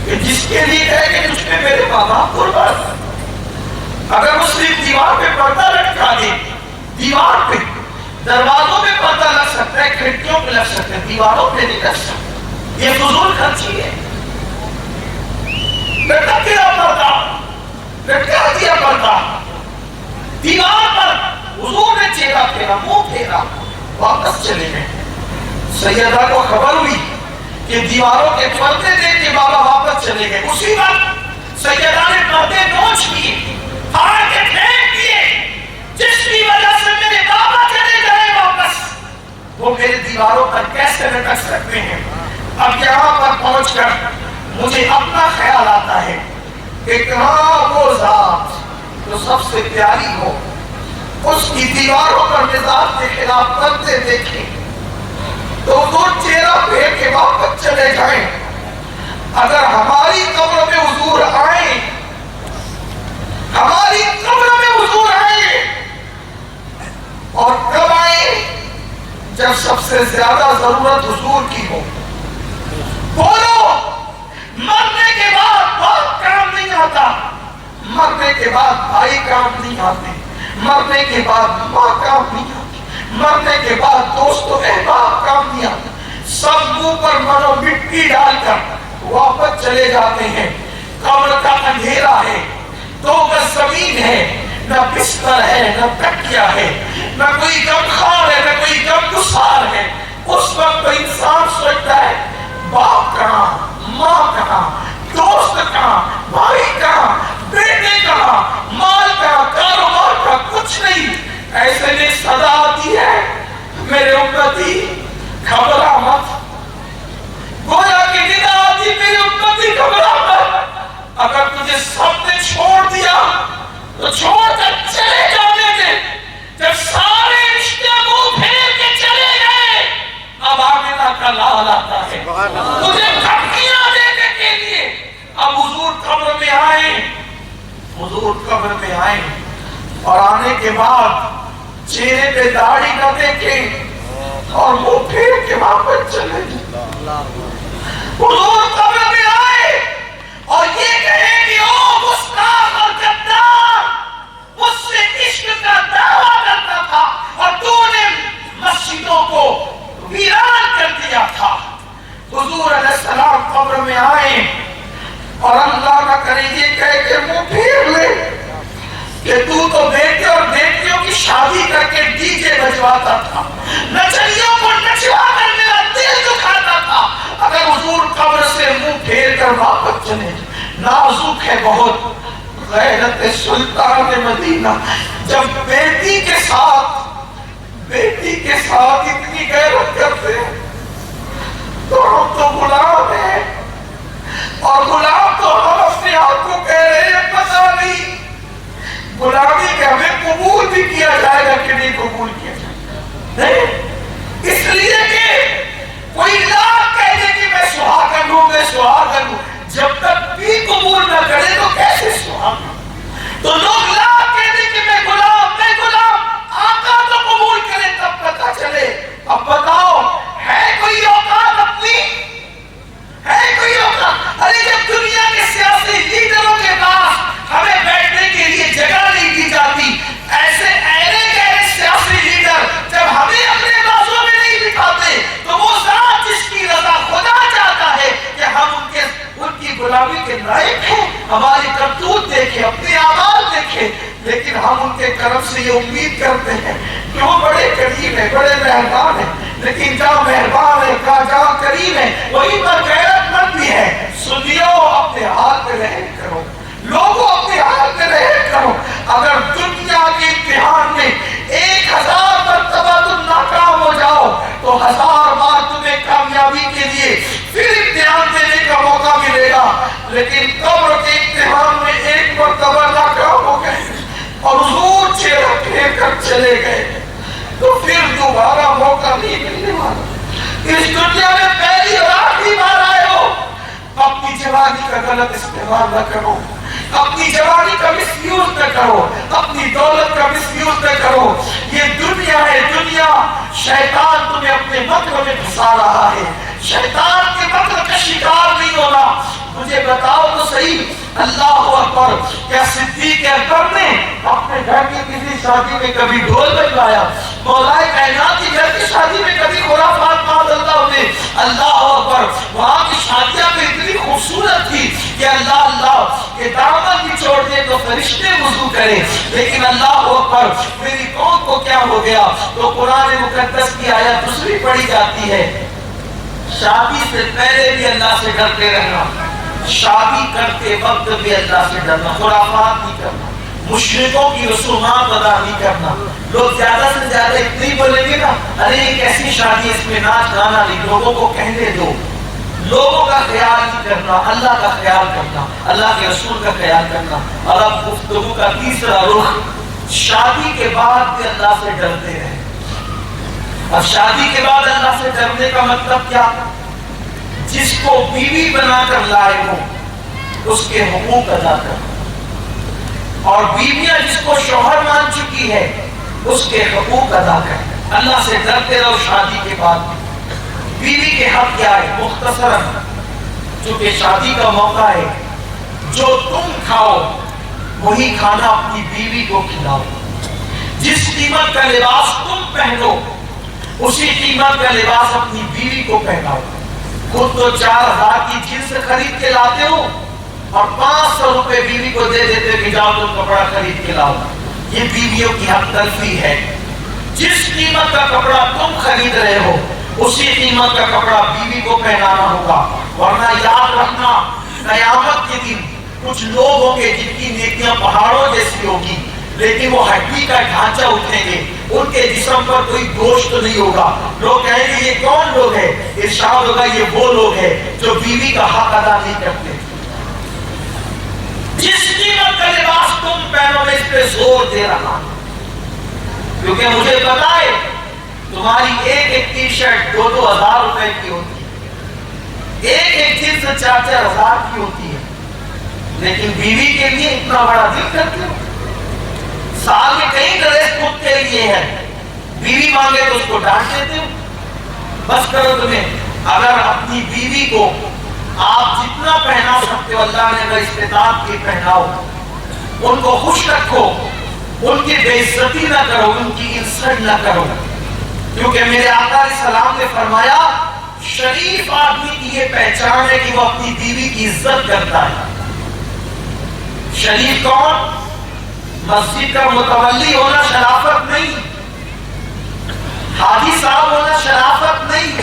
کہ جس کے لیے ہے کہ تجھ پہ میرے ماں باپ قربان, اگر وہ صرف دیوار پہ پردہ لٹکا دے, دیوار پہ دروازوں پہ پردہ لگ سکتا ہے, کھڑکیوں پہ لگ سکتا ہے, دیواروں پہ نہیں لگ سکتا, یہ فضول خرچی ہے. لٹکا دیا پردہ, لٹکا دیا پردہ, دیوار پر حضور نے چہرہ پھیرا, منہ پھیرا, واپس چلے گئے. سیدہ کو خبر ہوئی کہ دیواروں کے پردے دیکھ کے بابا واپس چلے گئے. اسی وقت سیدہ نے پردے نوچ کیے, پھاڑ کے پھینک دیے, جس کی وجہ سے میرے بابا چلے گئے واپس, وہ میرے دیواروں پر کیسے لٹک سکتے ہیں؟ اب یہاں پر پہنچ کر مجھے اپنا خیال آتا ہے کہ کہاں وہ ذات جو سب سے پیاری ہو, اس کی دیواروں پر مزاج کے خلاف پردے دیکھیں تو وہ چہرہ پھیر کے واپس چلے جائیں. اگر ہماری قبر میں حضور آئیں, ہماری قبر میں حضور آئیں, اور کب آئیں؟ جب سب سے زیادہ ضرورت حضور کی ہو. مرنے کے بعد بھائی کام نہیں آتے، مرنے کے بعد ماں کام نہیں آتی، مرنے کے بعد دوست و احباب کام نہیں آتے، سب منہ پر مرو مٹی ڈال کر واپس چلے جاتے ہیں۔ قبر کا اندھیرا ہے، 2 گز زمین ہے، نہ بستر ہے نہ تکیہ ہے، نہ کوئی غمخوار ہے نہ کوئی غمگسار ہے۔ اس وقت انسان سوچتا ہے باپ کہاں، ماں کہاں، دوست کہاں، بھائی کہاں، بیٹے کہاں، مال کہاں، کاروبار کا کچھ نہیں۔ ایسے میں صدا آتی ہے میرے امتی گھبرا مت، گویا کہ ندا آتی میرے امتی گھبرا مت، اگر تجھے سب نے چھوڑ دیا تو چھوڑ کر چلے جانے دے۔ جب سارے رشتے منہ پھیر کے چلے گئے، اب آمنہ کا لال آتا ہے تجھے دھمکیاں دینے کے لیے۔ اب حضور قبر میں آئے، حضور قبر میں آئے اور آنے کے بعد چہرے پہ داڑھی نہ دیکھیں اور منہ پھیر کے واپس چلے گئے۔ حضور قبر میں آئے اور یہ کہے کہ او گستاخ اور غدار، مجھ سے عشق کا دعویٰ کرتا تھا اور تو نے مسجدوں کو ویران کر دیا تھا۔ حضور علیہ السلام قبر میں آئے اور اللہ نہ کرے یہ کہے کہ منہ پھیر لے کہ تو بیٹے اور بیٹیوں کی شادی کر کے ڈی جے بجواتا تھا، نچنیوں کو نچوا کر میرا دل دکھاتا تھا۔ اگر حضور قبر سے منہ پھیر کر واپس چلے، نازک ہے بہت غیرت سلطان مدینہ، جب بیٹی کے ساتھ اتنی غیرت کرتے ہیں تو ہم تو غلام ہیں، اور غلام تو ہم اپنے آپ کو کہہ رہے ہیں پتہ نہیں غلامی کہ ہمیں قبول بھی کیا جائے گا کہ نہیں قبول کیا جائے گا۔ نہیں، اس لیے کہ کوئی لاکھ کہہ دے کہ میں سہاگن ہوں، میں سہاگن ہوں، جب تک بھی قبول نہ کرے تو کیسے سہاگن؟ تو لوگ لاکھ کہہ دے کہ میں غلام، آقا تو قبول کرے تب پتہ چلے۔ اب بتاؤ ہے کوئی اوقات اپنی؟ ہے کوئی اوقات؟ ارے جب دنیا کے سیاسی لیڈروں کے پاس ہمیں بیٹھنے کے لیے جگہ نہیں دی جاتی، ایسے ایرے گہرے سیاسی لیڈر جب ہمیں اپنے بازوں میں نہیں بٹھاتے تو وہ ذات جس کی رضا خدا چاہتا ہے کہ ہم ان کی غلامی کے لائق ہیں، ہماری کرتوت دیکھے، اپنے اعمال دیکھے، لیکن ہم ان کے کرم سے یہ امید کرتے ہیں کہ وہ بڑے کریم ہیں، بڑے مہربان ہیں، لیکن جہاں مہربان ہے جہاں کریم ہے وہیں پر غیرت مند بھی ہے۔ سنیو اپنے حال پہ رحم کرو، لوگوں اپنے حال پہ رحم کرو۔ اگر دنیا کے امتحان میں 1000 مرتبہ تم ناکام ہو جاؤ تو 1000 بار تمہیں کامیابی کے لیے پھر امتحان دینے کا موقع ملے گا، لیکن قبر کے امتحان میں 1 مرتبہ ناکام ہو گئے اور حضور چہرہ پھیر کر چلے گئے تو پھر دوبارہ موقع نہیں ملنے والا۔ اس دنیا میں پہلی اور آخری بار آئے ہو، اپنی جوانی کا غلط استعمال نہ کرو، اپنی جوانی کا مس یوز نہ کرو، اپنی دولت کا مس یوز نہ کرو۔ یہ دنیا ہے، دنیا شیطان تمہیں اپنے مکر میں پھنسا رہا ہے، شیطان کے مکر کا شکار نہیں ہونا۔ مجھے بتاؤ تو صحیح، اللہ اکبر، کیا صدیق اکبر نے اپنے گھر کی کسی شادی میں کبھی ڈھول بجوایا؟ مولا کائنات کی گھر کی شادی میں کبھی خرافات معاذ اللہ نے؟ اللہ اکبر، وہاں کی شادیاں بھی اتنی خوبصورت تھی کہ اللہ کے دامن بھی چھوڑ دے تو فرشتے وضو کریں، لیکن اللہ اکبر میری قوم کو کیا ہو گیا؟ تو قرآن مقدس کی آیت دوسری پڑھی جاتی ہے، شادی سے پہلے بھی اللہ سے ڈرتے رہنا، شادی کرتے وقت بھی اللہ سے ڈرنا، خرافات نہیں کرنا، مشرکوں کی رسومات ادا نہیں کرنا۔ لوگ زیادہ سے زیادہ اتنی بولیں گے نا، ارے یہ کیسی شادی، اس میں ناچ گانا نہیں، لوگوں کو کہنے دو۔ لوگوں کا خیال نہیں کرنا، اللہ کا خیال کرنا، اللہ کے رسول کا خیال کرنا۔ اور اب گفتگو کا تیسرا رخ، شادی کے بعد بھی اللہ سے ڈرتے رہے۔ اب شادی کے بعد اللہ سے ڈرنے کا مطلب کیا؟ جس کو بیوی بنا کر لائے ہو اس کے حقوق ادا کرنا، اور بیویاں جس کو شوہر مان چکی ہے اس کے حقوق ادا کرنا۔ اللہ سے ڈرتے رہو شادی کے بعد۔ بیوی کے حق کیا ہے؟ مختصراً، چونکہ شادی کا موقع ہے، جو تم کھاؤ وہی کھانا اپنی بیوی کو کھلاؤ. جس قیمت کا لباس تم پہنو اسی قیمت کا لباس اپنی بیوی کو پہناؤ. خود تو 4000 کی جنس خرید کے لاتے ہو اور 500 روپے بیوی کو دے دیتے کہ جاؤ تم کپڑا خرید کے لاؤ. یہ بیویوں کی حق تلفی ہے. جس قیمت کا کپڑا تم خرید رہے ہو اسی قیمت کا کپڑا بیوی کو پہنانا ہوگا. ورنہ یاد رکھنا قیامت کے دن کچھ لوگ ہوں گے جن کی نیکیاں پہاڑوں جیسی ہوگی لیکن وہ ہڈی کا ڈھانچہ اٹھیں گے, ان کے جسم پر کوئی گوشت نہیں ہوگا. لوگ کہیں گے یہ کون لوگ ہیں؟ ارشاد ہوگا یہ وہ لوگ ہیں جو بیوی کا حق ادا نہیں کرتے. جس قیمت کا لباس تم پہنو میں اس پہ زور دے رہا ہوں کیونکہ مجھے پتا ہے تمہاری ایک ٹی شرٹ 2-2 ہزار روپے کی ہوتی ہے, ایک جنس 4-4 ہزار کی ہوتی ہے, لیکن بیوی کے لیے اتنا بڑا دل کرتے ہو. سال میں کئی ڈریس خود کے لیے ہے, بیوی مانگے تو اس کو ڈانٹ دیتے ہو. بس کرو تمہیں. اگر اپنی بیوی کو آپ جتنا پہنا سکتے ہو اللہ نے اگر استطاعت کی پہناؤ, ان کو خوش رکھو, ان کی بے عزتی نہ کرو, ان کی انسلٹ نہ کرو. کیونکہ میرے آقا علیہ السلام نے فرمایا شریف آدمی کی یہ پہچان ہے کہ وہ اپنی بیوی کی عزت کرتا ہے. شریف کون؟ مسجد کا متولی ہونا شرافت نہیں, حاجی صاحب ہونا شرافت نہیں,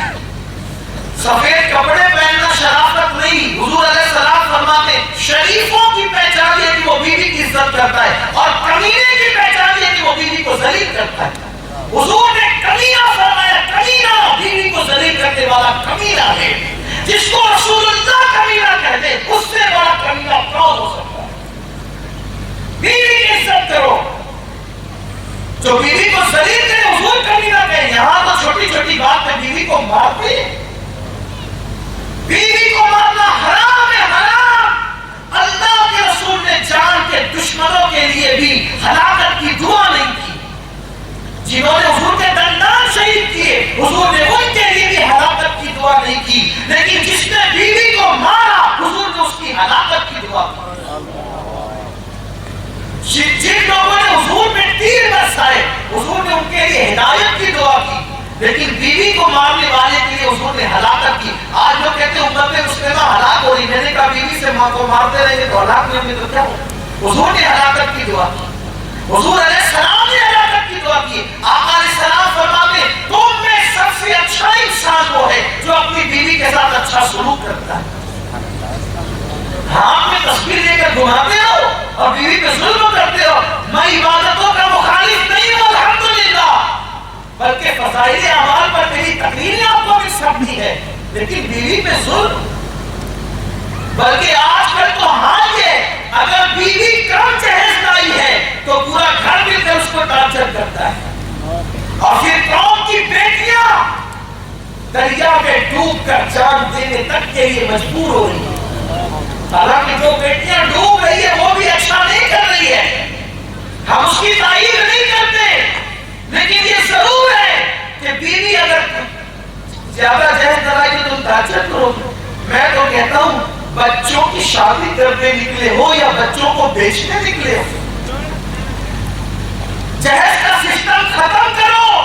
سفید کپڑے پہننا شرافت نہیں. حضور علیہ السلام فرماتے شریفوں کی پہچان ہے کہ وہ بیوی کی عزت کرتا ہے اور کمینے کی پہچان ہے کہ وہ بیوی کو ذلیل کرتا ہے. حضور نے کمینہ فرمایا, کمینہ بیوی کو ذلیل کرنے والا کمینہ ہے. جس کو رسول اللہ کمینہ کہتے اس سے بڑا کمینہ کون ہو سکتا ہے؟ بیوی کی عزت کرو. جو بیوی کو ذلیل کرے حضور کمینہ کہے. یہاں تو چھوٹی چھوٹی بات میں بیوی کو مارتے ہیں. بیوی کو مارنا حرام ہے, حرام. اللہ کے رسول نے جان کے دشمنوں کے لیے بھی ہلاکت کی دعا نہیں کی. جنہوں نے حضور کے دندان شہید کیے حضور نے ان کے لیے بھی ہلاکت کی دعا نہیں کی, لیکن جس نے بیوی کو مارا حضور نے اس کی ہلاکت کی دعا کی. جن لوگوں نے حضور میں تیر برسائے حضور نے ان کے لیے ہدایت کی دعا کی, لیکن بیوی کو مارنے والے کے لیے حضور نے ہلاکت کی. آج لوگ کہتے ہیں امت مسلمہ ہلاک ہو رہی, میں نے کہا بیوی سے ماں کو مارتے رہیں گے تو ہلاک نہیں ہوں گے تو کیا ہو. حضور نے ہلاکت کی دعا کی, حضور علیہ السلام نے ہلاکت کی دعا کی. آقا علیہ السلام فرماتے تم میں سب سے اچھا انسان وہ ہے جو اپنی بیوی کے ساتھ اچھا سلوک کرتا ہے. ہاتھ میں تصویر لے کر گھماتے ہو اور بیوی پہ ظلم کرتے ہو. میں عبادتوں کا مخالف نہیں ہوں الحمدللہ, بلکہ فضائل اعمال پر میری تقریر آپ کو مل سکتی ہے, لیکن بیوی پہ ظلم. بلکہ آج کل تو حال یہ اگر بیوی کم جہیز لائی ہے تو پورا گھر مل کر اس کو ٹارچر کرتا ہے, اور پھر قوم کی بیٹیاں دریا میں ڈوب کر جان دینے تک کے لیے مجبور ہو رہی ہیں. حالانکہ جو بیٹیاں ڈوب رہی ہے وہ بھی اچھا نہیں کر رہی ہے, ہم اس کی تعریف نہیں کرتے, لیکن یہ ضرور ہے کہ بیوی اگر زیادہ جہیز لائی تو تم ٹارچر کرو. میں تو کہتا ہوں بچوں کی شادی کرنے نکلے ہو یا بچوں کو بیچنے نکلے ہو, جہیز کا سسٹم ختم کرو.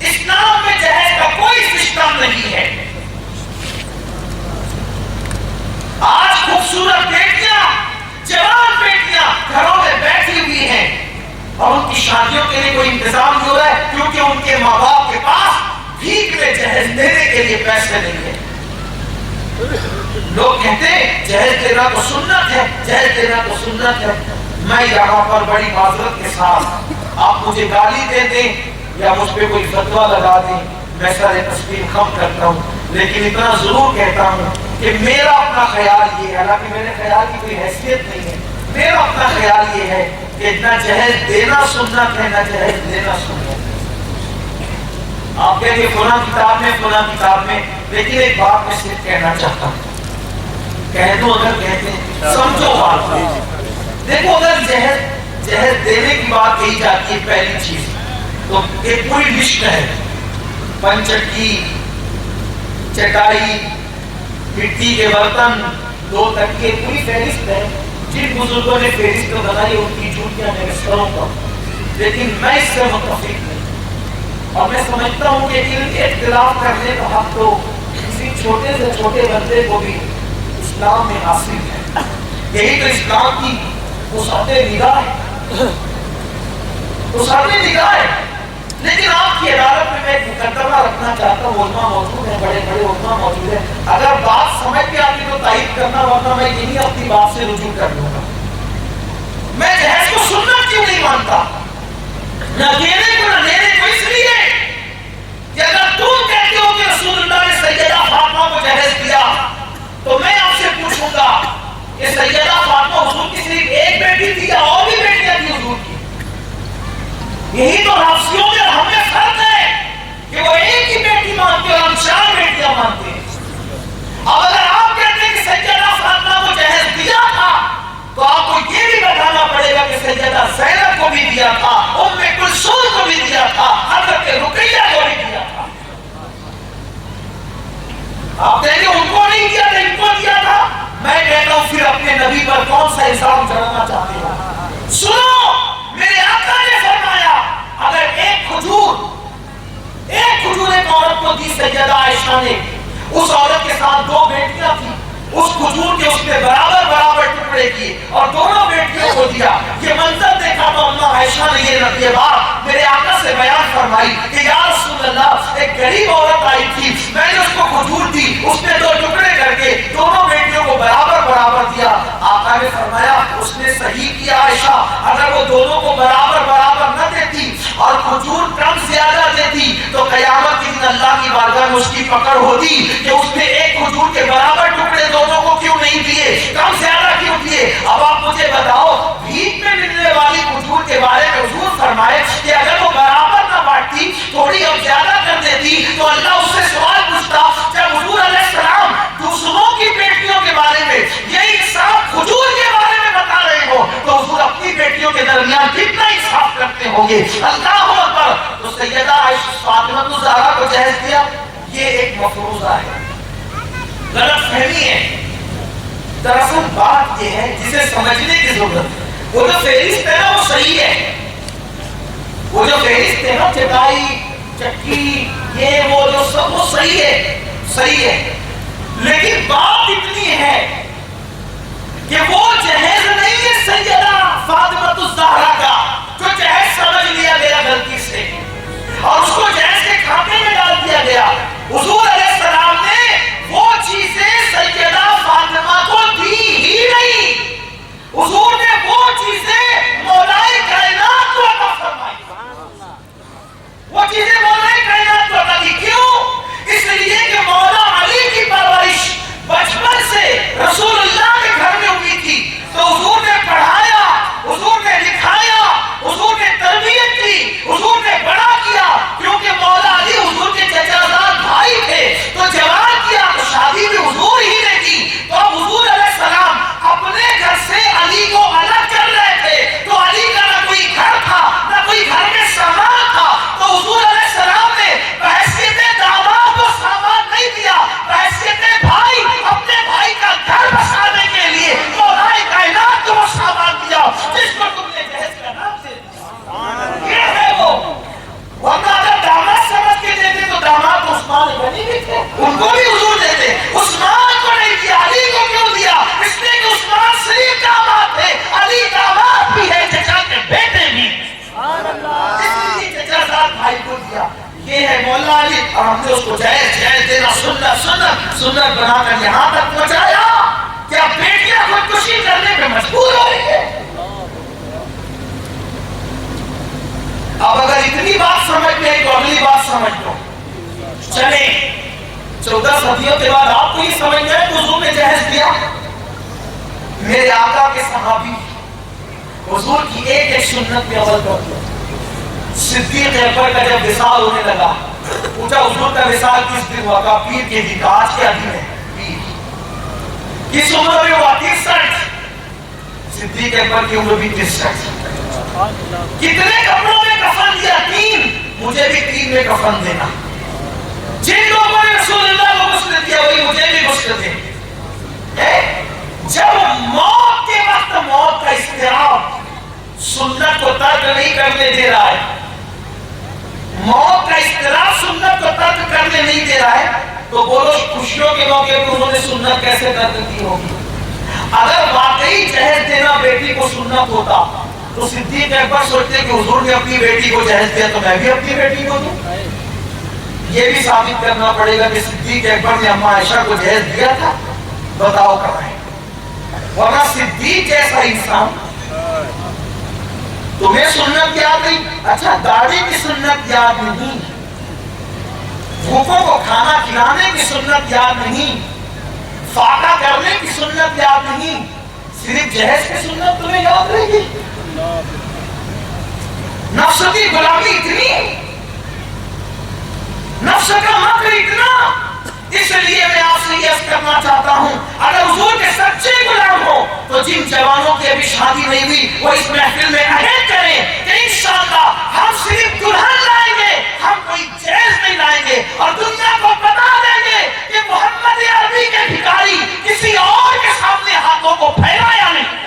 اسلام میں جہیز کا کوئی سسٹم نہیں ہے. آج خوبصورت بیٹیاں, جوان بیٹیاں گھروں میں بیٹھی ہوئی ہیں اور ان کی شادیوں کے لیے کوئی انتظام نہیں ہو رہا ہے کیونکہ ان کے ماں باپ کے پاس بھیک میں جہیز دینے کے لیے پیسے نہیں ہیں. لوگ کہتے ہیں جہیز دینا تو سنت ہے, جہیز دینا تو سنت ہے. میں یہاں پر بڑی معذرت کے ساتھ آپ مجھے گالی دے دیں یا مجھ پہ کوئی فتویٰ لگا دیں, میں سر تسلیم خم کرتا ہوں, لیکن اتنا ضرور کہتا ہوں کہ میرا اپنا خیال یہ ہے, حالانکہ میرے خیال کی کوئی حیثیت نہیں ہے, میرا اپنا خیال یہ ہے کہ نہ جہیز دینا سنت ہے نہ جہیز لینا سنت ہے. آپ کہیں گے فلاں کتاب میں فلاں کتاب میں, لیکن ایک بات میں صرف کہنا چاہتا ہوں, کہہ دو اگر کہتے ہیں سمجھو بات. دیکھو اگر جہیز دینے کی بات کہی جاتی ہے پہلی چیز تو ایک پوری لسٹ ہے, پنچکی, چٹائی, مٹی کے برتن, 2 تکیے, پوری فہرست ہے. جن بزرگوں نے فہرست بنائی ان کی جھوٹیاں میں بستروں پر، لیکن میں اس سے متفق نہیں، اور میں سمجھتا ہوں کہ اختلاف کرنے کا حق تو کسی چھوٹے سے چھوٹے بندے کو بھی اسلام میں حاصل ہے۔ یہی تو اسلام کی وسعت نگاہ ہے، وسعت نگاہ ہے۔ لیکن آپ کی عدالت میں میں ایک مقدمہ رکھنا چاہتا ہوں، علماء موجود ہیں، بڑے بڑے علماء موجود ہیں، اگر بات سمجھ میں آتی تو تائید کرنا، ورنہ میں یہی اپنی بات سے رجوع کر لوں گا۔ میں جہیز کو سنت کیوں نہیں مانتا، نہ دینے کو نہ لینے کو، اس لیے کہ اگر تم کہتے ہو کہ رسول اللہ نے سیدہ فاطمہ کو جہیز دیا تو میں آپ سے پوچھوں گا کہ سیدہ فاطمہ حضور کی صرف ایک بیٹی تھی یا اور بھی بیٹیاں تھی حضور کی؟ یہی تو حافظیوں میں ہم میں فرق ہے کہ وہ ایک ہی بیٹی مانتے اور ہم 4 بیٹیاں مانتے ہیں۔ اب اگر آپ کہتے ہیں کہ سیدہ فاطمہ کو جہیز دیا تھا تو آپ کو یہ بھی بتانا پڑے گا کہ سیدہ زینب کو بھی دیا تھا، ام کلثوم کو بھی دیا تھا، حضرت رقیہ کو بھی دیا تھا۔ آپ کہیں گے ان کو نہیں دیا تھا، ان کو دیا تھا، میں کہتا ہوں پھر اپنے نبی پر کون سا الزام چڑھانا چاہتے ہو؟ سنو، میرے آقا نے فرمایا اگر ایک کھجور ایک عورت کو دی سیدہ عائشہ نے، اس عورت کے ساتھ 2 بیٹیاں تھیں، اس کھجور کے اس نے برابر برابر ٹکڑے کیے اور دونوں بیٹیوں کو دیا۔ یہ منظر دیکھا تو اماں عائشہ نے یہ بات میرے آقا سے بیان فرمائی کہ یا رسول اللہ، ایک غریب عورت آئی تھی، میں نے اس کو کھجور دی، اس نے 2 ٹکڑے کر کے دونوں بیٹیوں کو برابر برابر دیا۔ آقا نے فرمایا اس نے صحیح کیا عائشہ، اگر وہ دونوں کو برابر برابر نہ دیتی اور کھجور کم زیادہ دیتی تو قیامت کے دن اللہ کی بارگاہ میں اس کی پکڑ ہوتی کہ اس نے ایک کھجور کے برابر ٹکڑے دونوں کو کیوں نہیں دیے، کم زیادہ کیوں دیے۔ اب آپ مجھے بتاؤ، بھیک میں ملنے والی کھجور کے بارے میں حضور فرمائے کہ اگر وہ برابر نہ بانٹتی، تھوڑی اب زیادہ کر دیتی تو اللہ اس سے سوال پوچھتا۔ جب حضور علیہ السلام دوسروں کی بیٹیوں کے بارے میں یہ انصاف کھجور کے بارے میں بتا رہے ہو تو حضور اپنی بیٹیوں کے درمیان کتنا انصاف کرتے ہوں گے۔ اللہ اکبر۔ تو سیدہ عائشہ فاطمہ الزہرا کو جہیز دیا، یہ ایک مفروضہ ہے، غلط فہمی ہے۔ دراصل بات یہ ہے جسے سمجھنے کی ضرورت ہے۔ وہ جو فہرست ہے نا وہ صحیح ہے، وہ جو فہرست ہے نا چٹائی چکی یہ وہ جو سب وہ صحیح ہے، صحیح ہے، لیکن بات اتنی ہے کہ وہ جہیز نہیں ہے سیدہ فاطمہ الزہرا کا جو جہیز سمجھ لیا گیا غلطی سے اور اس کو جہیز کے کھاتے میں ڈال دیا گیا۔ حضور علیہ السلام نے وہ چیزیں سیدہ فاطمہ کو دی ہی نہیں، حضور نے وہ چیزیں مولائے کائنات کو عطا فرمائی، وہ چیزیں مولائے کائنات کو عطا کی۔ کیوں؟ اس لیے کہ مولا علی کی پرورش بچپن سے رسول اللہ کے گھر میں ہوئی تھی، تو حضور نے پڑھایا، حضور نے لکھایا، حضور نے تربیت کی، حضور نے بڑا کیا، کیونکہ مولا علی حضور کے چچا زاد بھائی تھے، تو جوان کیا تو شادی بھی حضور ہی نے کی۔ تو اب حضور علیہ السلام اپنے گھر سے علی کو الگ کر رہے تھے، تو علی کا نہ کوئی گھر تھا نہ کوئی گھر میں سامان تھا، تو حضور علیہ السلام نے بحیثیت داماد کو سامان نہیں دیا، بحیثیت بھائی اپنے بھائی کا گھر بسانے کے لیے مولائے کائنات کو سامان دیا، جس کو تم نے جہیز کا نام سے دیا۔ یہ ہے وہ، ورنہ اگر داماد سمجھ کے دیتے تو داماد عثمان غنی بھی تھے، ان کو بھی حضور دیتے، عثمان کو نہیں دیا، علی کو کیوں دیا؟ اس لیے کہ عثمان صرف داماد تھے، علی داماد بھی ہے، چچا کے بیٹے بھی، اس لیے چچا زاد بھائی کو دیا۔ یہ ہے مولا علی، اور ہم نے اس کو جہیز دینا سنت بنا کر یہاں تک پہنچایا کہ اب بیٹیاں خودکشی کرنے پہ مجبور ہو رہی ہے۔ اب اگر اتنی بات سمجھ میں آئی تو اگلی بات سمجھ لو۔ چلیں 14 صدیوں کے بعد آپ کو یہ سمجھ میں آئے کہ حضور نے جہیز دیا۔ میرے آقا کے صحابی حضور کی ایک سنت پہ عمل کر دیا۔ صدیق اکبر کا جب وصال ہونے لگا، پوچھا حضور کا وصال کس دن ہوا؟ کہا پیر کے دن۔ کہا آج کیا دن ہے؟ پیر۔ کس عمر میں ہوا؟ 63۔ صدیق اکبر کی عمر بھی 63۔ کتنے کپڑوں میں کفن دیا؟ 3۔ مجھے بھی 3 میں کفن دینا۔ جن لوگوں نے رسول اللہ کو غسل دیا وہی مجھے بھی غسل دے۔ جب موت کے وقت گے کہ انہوں نے سنت کیسے قتل کی ہوگی۔ اگر واقعی جہیز دینا بیٹی کو سنت ہوتا تو صدیق اکبر سوچتے کہ حضور نے اپنی بیٹی کو جہیز دیا تو میں بھی اپنی بیٹی کو دوں۔ یہ بھی ثابت کرنا پڑے گا کہ صدیق اکبر نے اماں عائشہ کو جہیز دیا تھا، بتاؤ کرائیں۔ ورنہ صدیق جیسا انسان، تمہیں سنت یاد نہیں، اچھا داڑھی کی سنت یاد نہیں، بھوکوں کو کھانا کھلانے کی سنت یاد نہیں، فاقہ کرنے کی سنت یاد نہیں، صرف جہیز کی سنت تمہیں یاد رہے گی؟ نفس کی غلامی اتنی، نفس کا مکر اتنا۔ اس لیے میں آپ سے یہ عرض کرنا چاہتا ہوں، اگر حضور کے سچے غلام ہو تو جن جوانوں کی ابھی شادی نہیں ہوئی وہ اس محفل میں عہد کریں کہ انشاءاللہ ہم صرف دلہن لائیں گے، ہم کوئی جہیز نہیں لائیں گے، اور دنیا کو بتا دیں گے کہ محمد عربی کے بھکاری کسی اور کے سامنے ہاتھوں کو پھیلایا نہیں۔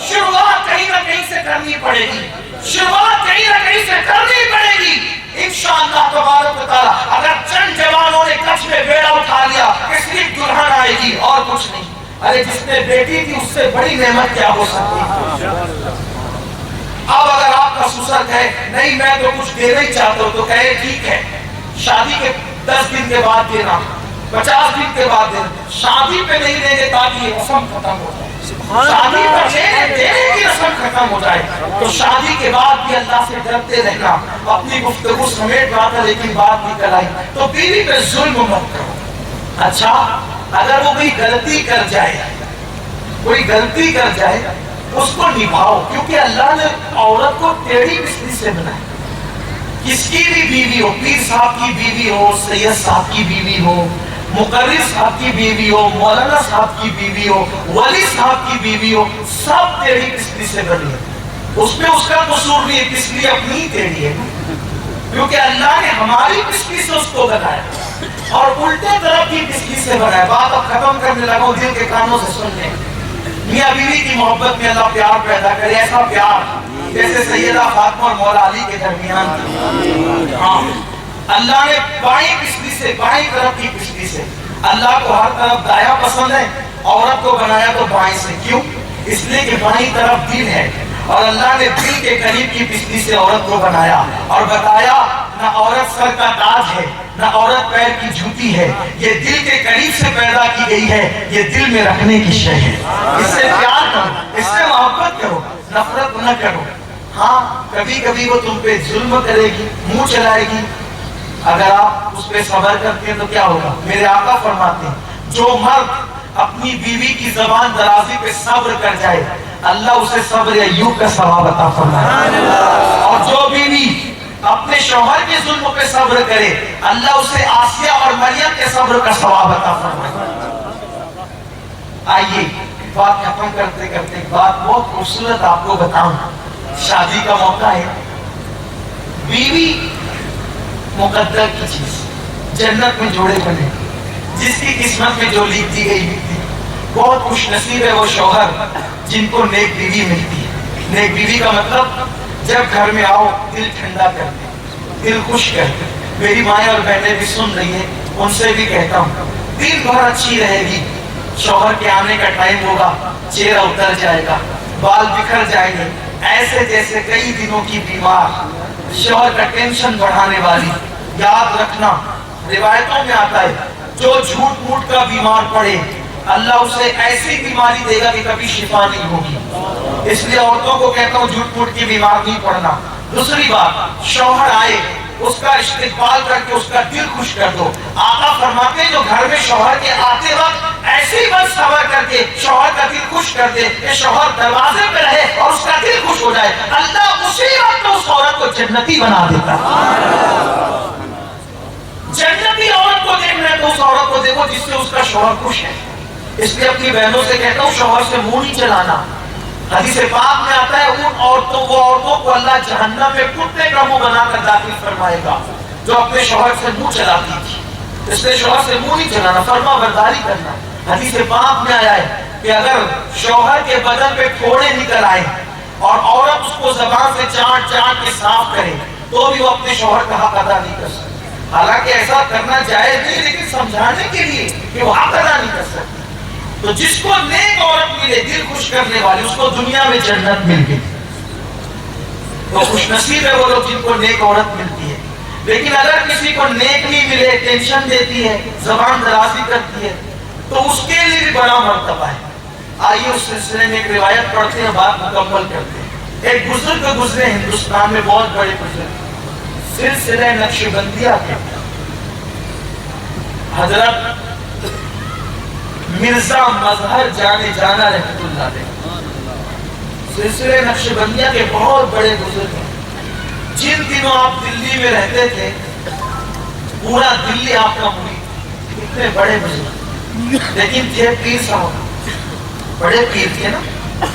شروعات کہیں نہ کہیں سے کرنی پڑے گی، شروعات کہیں نہ کہیں سے کرنی پڑے گی انشاءاللہ تبارک و تعالی۔ اگر چند جوانوں نے کچھ میں بیڑا اٹھا لیا کہ صرف دلہن آئے گی اور کچھ نہیں، ارے جس نے بیٹی تھی اس سے بڑی نعمت کیا ہو سکتی ہے؟ اب اگر آپ کا سسر کہے نہیں میں تو کچھ دینا ہی چاہتا ہوں تو کہے ٹھیک ہے، شادی کے 10 دن کے بعد دینا، 50 دن کے بعد دینا، شادی پہ نہیں دیں گے تاکہ یہ رسم ختم ہو جائے، شادی پر دینے کی رسم ختم ہو جائے۔ تو شادی کے بعد بھی اللہ سے ڈرتے رہنا، اپنی گفتگو سمیٹ رہا تھا لیکن بات نکل آئی، تو بیوی پہ ظلم مت کرو۔ اچھا اگر وہ کوئی غلطی کر جائے، کوئی غلطی کر جائے اس کو نبھاؤ، کیونکہ اللہ نے عورت کو ٹیڑھی بستری سے بنایا۔ کس کی بھی بیوی ہو، پیر صاحب کی بیوی ہو، سید صاحب کی بیوی ہو، مقرر صاحب کی بیوی ہو، مولانا صاحب کی بیوی ہو، ولی صاحب کی بیوی ہو، سب ٹیڑھی بستری سے بنی ہے۔ اس میں اس کا قصور نہیں ہے، بستری اپنی ہی ٹیڑھی ہے، کیونکہ اللہ نے ہماری بستری سے اس کو بنایا اور الٹے طرف کی بستری سے بنایا۔ بات اب ختم کرنے لگا ہوں، دل کے کانوں سے سن لیں۔ میاں بیوی کی محبت میں اللہ پیار پیدا کرے، ایسا پیار جیسے سیدہ فاطمہ اور مولا علی کے درمیان۔ ہاں اللہ نے بائیں بستری سے، بائیں طرف کی بستری سے، اللہ کو ہر طرف دایاں پسند ہے، عورت کو بنایا تو بائیں سے۔ کیوں؟ اس لیے کہ بائیں طرف دل ہے، اور اللہ نے دل کے قریب کی بستری سے عورت کو بنایا اور بتایا نہ عورت سر کا تاج ہے نہ عورت پیر کی جوتی ہے، یہ دل کے قریب سے پیدا کی گئی ہے، یہ دل میں رکھنے کی شے ہے۔ اس سے پیار کرو، اس سے محبت کرو، نفرت نہ کرو۔ ہاں کبھی کبھی وہ تم پہ ظلم کرے گی، منہ چلائے گی، اگر آپ اس پہ صبر کرتے ہیں تو کیا ہوگا؟ میرے آقا فرماتے ہیں جو مرد اپنی بیوی کی زبان درازی پہ صبر کر جائے اللہ اسے صبر ایوب کا ثواب عطا فرمائے، اور جو بیوی اپنے شوہر کے ظلم پہ صبر کرے اللہ اسے آسیہ اور مریم کے صبر کا ثواب عطا فرمائے۔ آئیے بات ختم کرتے کرتے ایک بات بہت خوبصورت آپ کو بتاؤں۔ شادی کا موقع ہے، بیوی مقدر کی چیز، جنت میں جوڑے بنے، جس کی قسمت میں جو لکھ دی گئی لکھ دی۔ بہت خوش نصیب ہے وہ شوہر جن کو نیک بیوی ملتی ہے۔ نیک بیوی کا مطلب جب گھر میں آؤ دل ٹھنڈا کر دے، دل خوش کر دے۔ میری مائیں اور بہنیں بھی سن رہی ہیں، ان سے بھی کہتا ہوں دن بھر اچھی رہے گی، شوہر کے آنے کا ٹائم ہوگا چہرہ اتر جائے گا، بال بکھر جائیں گے، ایسے جیسے کئی دنوں کی بیمار، شوہر کا ٹینشن بڑھانے والی۔ یاد رکھنا روایتوں میں آتا ہے جو جھوٹ موٹ کا بیمار پڑے اللہ اسے ایسی بیماری دے گا کہ کبھی شفا نہیں ہوگی۔ اس لیے عورتوں کو کہتا ہوں جھوٹ موٹ کی بیمار نہیں پڑنا۔ دوسری بات، شوہر آئے اس کا استقبال کر کے اس کا دل خوش کر دو۔ آقا فرماتے ہیں جو گھر میں شوہر کے آتے وقت ایسی بات صبر کر کے شوہر کا دل خوش کر دے کہ شوہر دروازے پہ رہے اور اس کا دل خوش ہو جائے، اللہ اسی وقت اس عورت کو جنتی بنا دیتا ہے۔ جنتی عورت کو دیکھنا ہے تو اس عورت کو دیکھو جس سے اس کا شوہر خوش ہے۔ اس لیے اپنی بہنوں سے کہتا ہوں شوہر سے منہ نہیں چلانا۔ حدیث پاک میں آتا ہے ان عورتوں کو اللہ جہنم میں کتے کا منہ بنا کر داخل فرمائے گا جو اپنے شوہر سے منہ چلاتی تھی۔ اس لیے شوہر سے منہ نہیں چلانا، فرما برداری کرنا۔ حدیث پاک میں آیا ہے کہ اگر شوہر کے بدن پہ پھوڑے نکل آئے اور عورت اس کو زبان سے چاٹ چاٹ کے صاف کرے تو بھی وہ اپنے شوہر کا حق ادا نہیں کر سکتی۔ حالانکہ ایسا کرنا جائز نہیں، لیکن سمجھانے کے لیے کہ وہ حق ادا نہیں کر سکتی۔ تو جس کو نیک عورت ملے دل خوش کرنے والی، اس کو دنیا میں جنت مل گئی۔ تو خوش نصیب ہے وہ لوگ جن کو نیک عورت ملتی ہے۔ لیکن اگر کسی کو نیک نہیں ملے، ٹینشن دیتی ہے، زبان درازی کرتی ہے، تو اس کے لیے بھی بڑا مرتبہ ہے۔ آئیے اس سلسلے میں ایک روایت پڑھتے ہیں، بات مکمل کرتے ہیں۔ ایک بزرگ گزرے ہندوستان میں، بہت بڑے بزرگ، سلسلہ نقشبندیہ کے حضرت مرزا مظہر جانے جانا رحمت اللہ علیہ، سلسلہ نقشبندیہ کے بہت بڑے بزرگ ہیں۔ جن دنوں آپ دلی میں رہتے تھے، پورا دلی آپ کا مرید، اتنے بڑے بزرگ، لیکن تھے پیر صاحب، بڑے پیر تھے نا،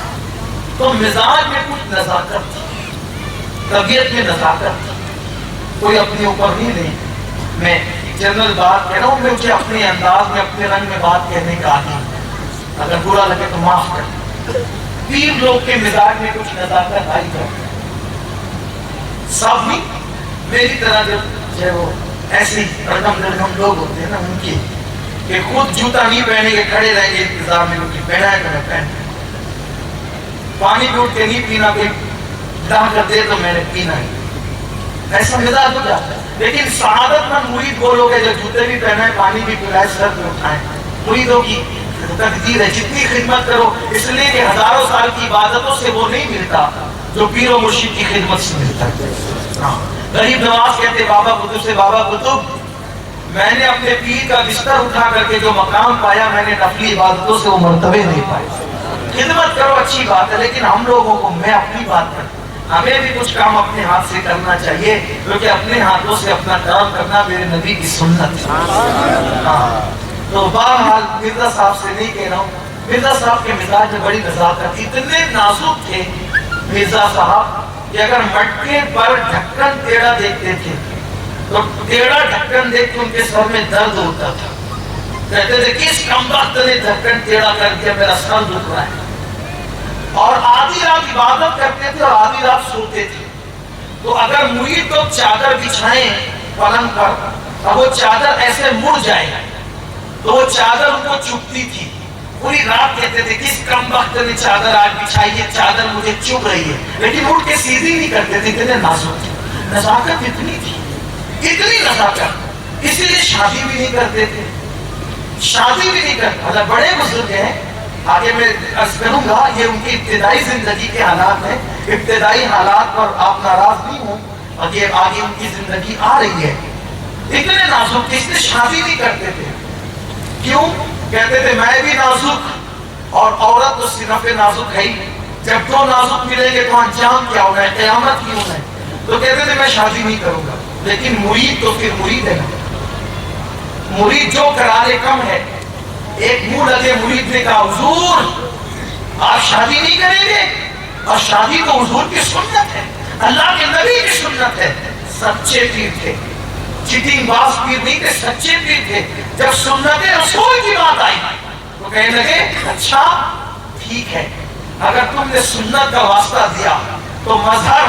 تو مزاج میں کچھ نزاکت تھی، طبیعت میں نزاکت تھی، کوئی اپنے اوپر نہیں لے۔ میں جنرل بات کہہ رہا ہوں، مجھے اپنے انداز میں اپنے رنگ میں بات کہنے کا عادت، اگر برا لگے تو معاف کر۔ پیر لوگ کے مزاج میں کچھ نزاکت آئی کرتی، سب بھی میری طرح جو ہے وہ ایسے رقم درگم لوگ ہوتے ہیں نا، ان کی کہ خود جوتا نہیں پہنے کے کھڑے رہیں گے انتظار میں، کیونکہ پہنا ہے تو میں پہن، پانی بھی اٹھ کے نہیں پینا، کوئی ڈا کر دے تو میں نے پینا ہے، ایسا مزاج ہو جاتا ہے۔ لیکن سعادت مند مرید وہ لوگ ہیں جو جوتے بھی پہنا ہے، پانی بھی پلائے، سر بھی اٹھائیں۔ مریدوں کی تقدیر ہے جتنی خدمت کرو، اس لیے کہ ہزاروں سال کی عبادتوں سے وہ نہیں ملتا جو پیر و مرشد کی خدمت سے ملتا ہے۔ غریب نواز کہتے بابا قطب سے، بابا قطب میں نے اپنے پیر کا بستر اٹھا کر کے جو مقام پایا، میں نے نفلی عبادتوں سے وہ مرتبے نہیں پائے۔ خدمت کرو اچھی بات ہے، لیکن ہم لوگوں کو، میں اپنی بات کرتا ہوں، ہمیں بھی کچھ کام اپنے ہاتھ سے کرنا چاہیے، کیونکہ اپنے ہاتھوں سے اپنا کام کرنا میرے نبی کی سنت ہے۔ تو بہرحال مرزا صاحب سے نہیں کہہ رہا ہوں، مرزا صاحب کے مزاج میں بڑی نزاکت، اتنے نازک تھے مرزا صاحب کہ اگر مٹکے پر ڈھکن ٹیڑھا دیکھتے تھے تو ٹیڑھا ڈھکن دیکھ کے ان کے سر میں درد ہوتا تھا، کہتے تھے کس کمبخت نے ڈھکن ٹیڑھا کر دیا، میرا سر دکھ رہا ہے۔ اور آدھی رات عبادت کرتے تھے اور آدھی رات سوتے تھے، تو اگر مرید کو چادر بچھائیں پلنگ پر اور وہ چادر ایسے مڑ جائے تو وہ چادر ان کو چبھتی تھی، پوری رات کہتے تھے کس کمبخت نے چادر آج بچھائی ہے، چادر مجھے چبھ رہی ہے، لیکن اٹھ کے سیدھی نہیں کرتے تھے، اتنے نازک تھے، نزاکت اتنی تھی، اتنی نزاکت، اسی لیے شادی بھی نہیں کرتے تھے، شادی بھی نہیں کرتے۔ مطلب بڑے بزرگ ہیں، آگے میں عرض کروں گا، یہ ان کی ابتدائی زندگی کے حالات ہیں، ابتدائی حالات پر آپ ناراض نہیں ہوں، آگے ان کی زندگی آ رہی ہے۔ اتنے نازک تھے، اس لیے شادی نہیں کرتے تھے، کیوں؟ کہتے تھے میں بھی نازک اور عورت تو صرف نازک ہے ہی، جب دو نازک ملیں گے تو انجام کیا ہوگا، قیامت کی ہونا ہے، تو کہتے تھے میں شادی نہیں کروں گا۔ لیکن مرید تو پھر مرید ہے نا، مرید جو کرالے کم ہے۔ ایک منہ لگے مرید نے کہا حضور آپ شادی نہیں کریں گے، اور شادی تو حضور کی سنت ہے، اللہ کے نبی کی سنت ہے۔ سچے پیر تھے، چیٹنگ باز پیر نہیں تھے، سچے پیر تھے۔ جب سنت رسول کی بات آئی تو کہنے لگے اچھا ٹھیک ہے، اگر تم نے سنت کا واسطہ دیا تو مظہر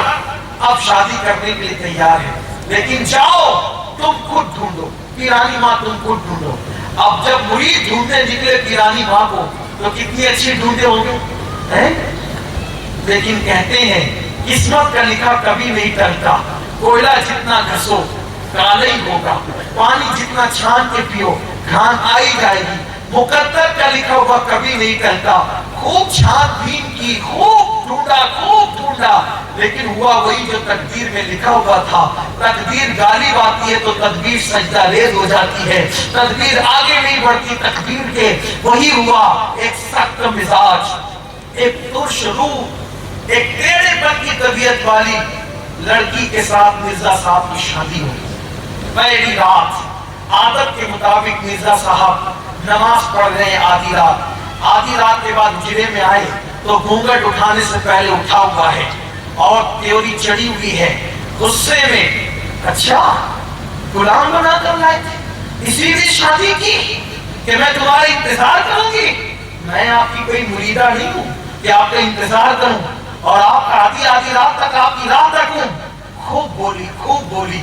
اب شادی کرنے کے لیے تیار ہے، لیکن جاؤ تم خود ڈھونڈو، پیرانی ماں تم خود ڈھونڈو۔ اب جب مرید ڈھونڈنے نکلے پیرانی ماں کو تو کتنی اچھی ڈھونڈے ہوں گے، لیکن کہتے ہیں قسمت کا لکھا کبھی نہیں ٹلتا، کوئلہ جتنا گھسو کالے ہی ہوگا، پانی جتنا چھان کے پیو گھان آئی جائے گی، مقدر کا لکھا ہوا کبھی نہیں ٹلتا۔ خوب چھان بھین کی، خوب ڈھونڈا، لیکن ہوا وہی جو تقدیر میں لکھا ہوا تھا۔ تقدیر غالب آتی ہے تو تدبیر سجدہ ریز ہو جاتی ہے، تدبیر آگے نہیں بڑھتی تقدیر کے۔ وہی ہوا، ایک سخت مزاج، ایک ترش روح، ایک ٹیڑھے پن کی طبیعت والی لڑکی کے ساتھ مرزا صاحب کی شادی ہوئی۔ پہلی رات عادت کے مطابق مرزا صاحب نماز پڑھ رہے ہیں، آدھی رات کے بعد جرے میں آئے تو گھونگھٹ اٹھانے سے پہلے اٹھا ہوا ہے اور تیوری چڑھی ہوئی ہے، غصے میں اچھا غلام بنا کر لائے تھے، اسی لیے شادی کی کہ میں تمہارا انتظار کروں گی، میں آپ کی کوئی مریدہ نہیں ہوں کہ آپ کا انتظار کروں اور آپ کا آدھی رات تک آپ کی راہ تک ہوں۔ خوب بولی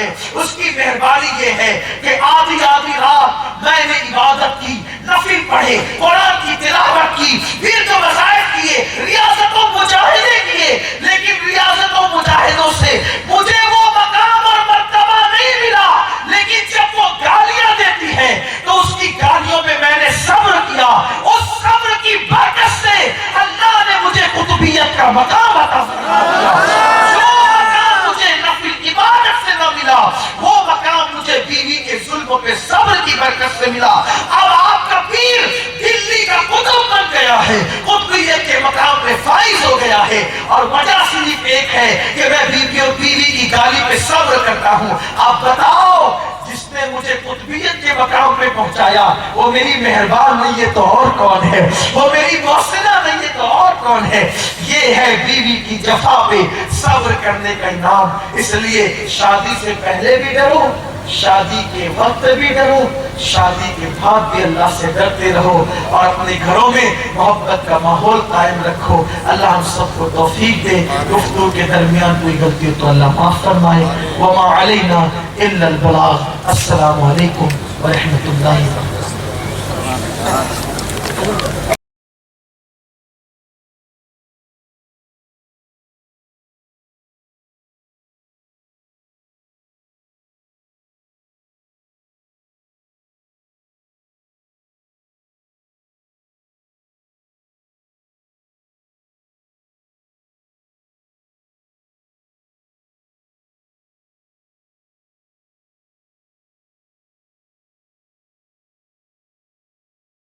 ہے، اس کی مہربانی یہ ہے کہ آدھی آدھی رات میں نے عبادت کی، نفل پڑھے، قرآن کی تلاوت کی، پھر تو وظائف کیے، ریاضت و مجاہدے کیے، لیکن ریاضت و مجاہدوں سے مجھے وہ مقام اور مرتبہ نہیں ملا، لیکن جب وہ گالیاں دیتی ہے تو اس کی گالیوں میں میں نے صبر کیا، اس صبر کی برکت سے اللہ نے مجھے قطبیت کا مقام عطا فرمایا۔ جو مقام مجھے نفل عبادت سے نہ ملا، وہ مقام مجھے بیوی کے ظلم پہ صبر کی برکت سے ملا۔ اب آپ کا پیر دلی کا قطب بن گیا ہے، قطبیت کے مقام پہ فائز ہو گیا ہے، اور وجہ صرف ایک ہے کہ میں بیوی کی گالی پہ صبر کرتا ہوں۔ آپ بتاؤ، جس نے مجھے قطبیت کے مقام پہ پہنچایا وہ میری مہربان نہیں ہے تو اور کون ہے؟ وہ میری محسنہ نہیں ہے تو اور کون ہے؟ یہ ہے بیوی کی جفا پہ صبر کرنے کا انعام۔ اس لیے شادی سے پہلے بھی ڈرو، شادی کے وقت بھی ڈرو، شادی کے بعد بھی اللہ سے ڈرتے رہو، اور اپنے گھروں میں محبت کا ماحول قائم رکھو۔ اللہ ہم سب کو توفیق دے، گفتگو کے درمیان کوئی غلطی ہو تو اللہ معاف فرمائے۔ وما علینا الا البلاغ۔ السلام علیکم ورحمۃ اللہ وبرکاتہ۔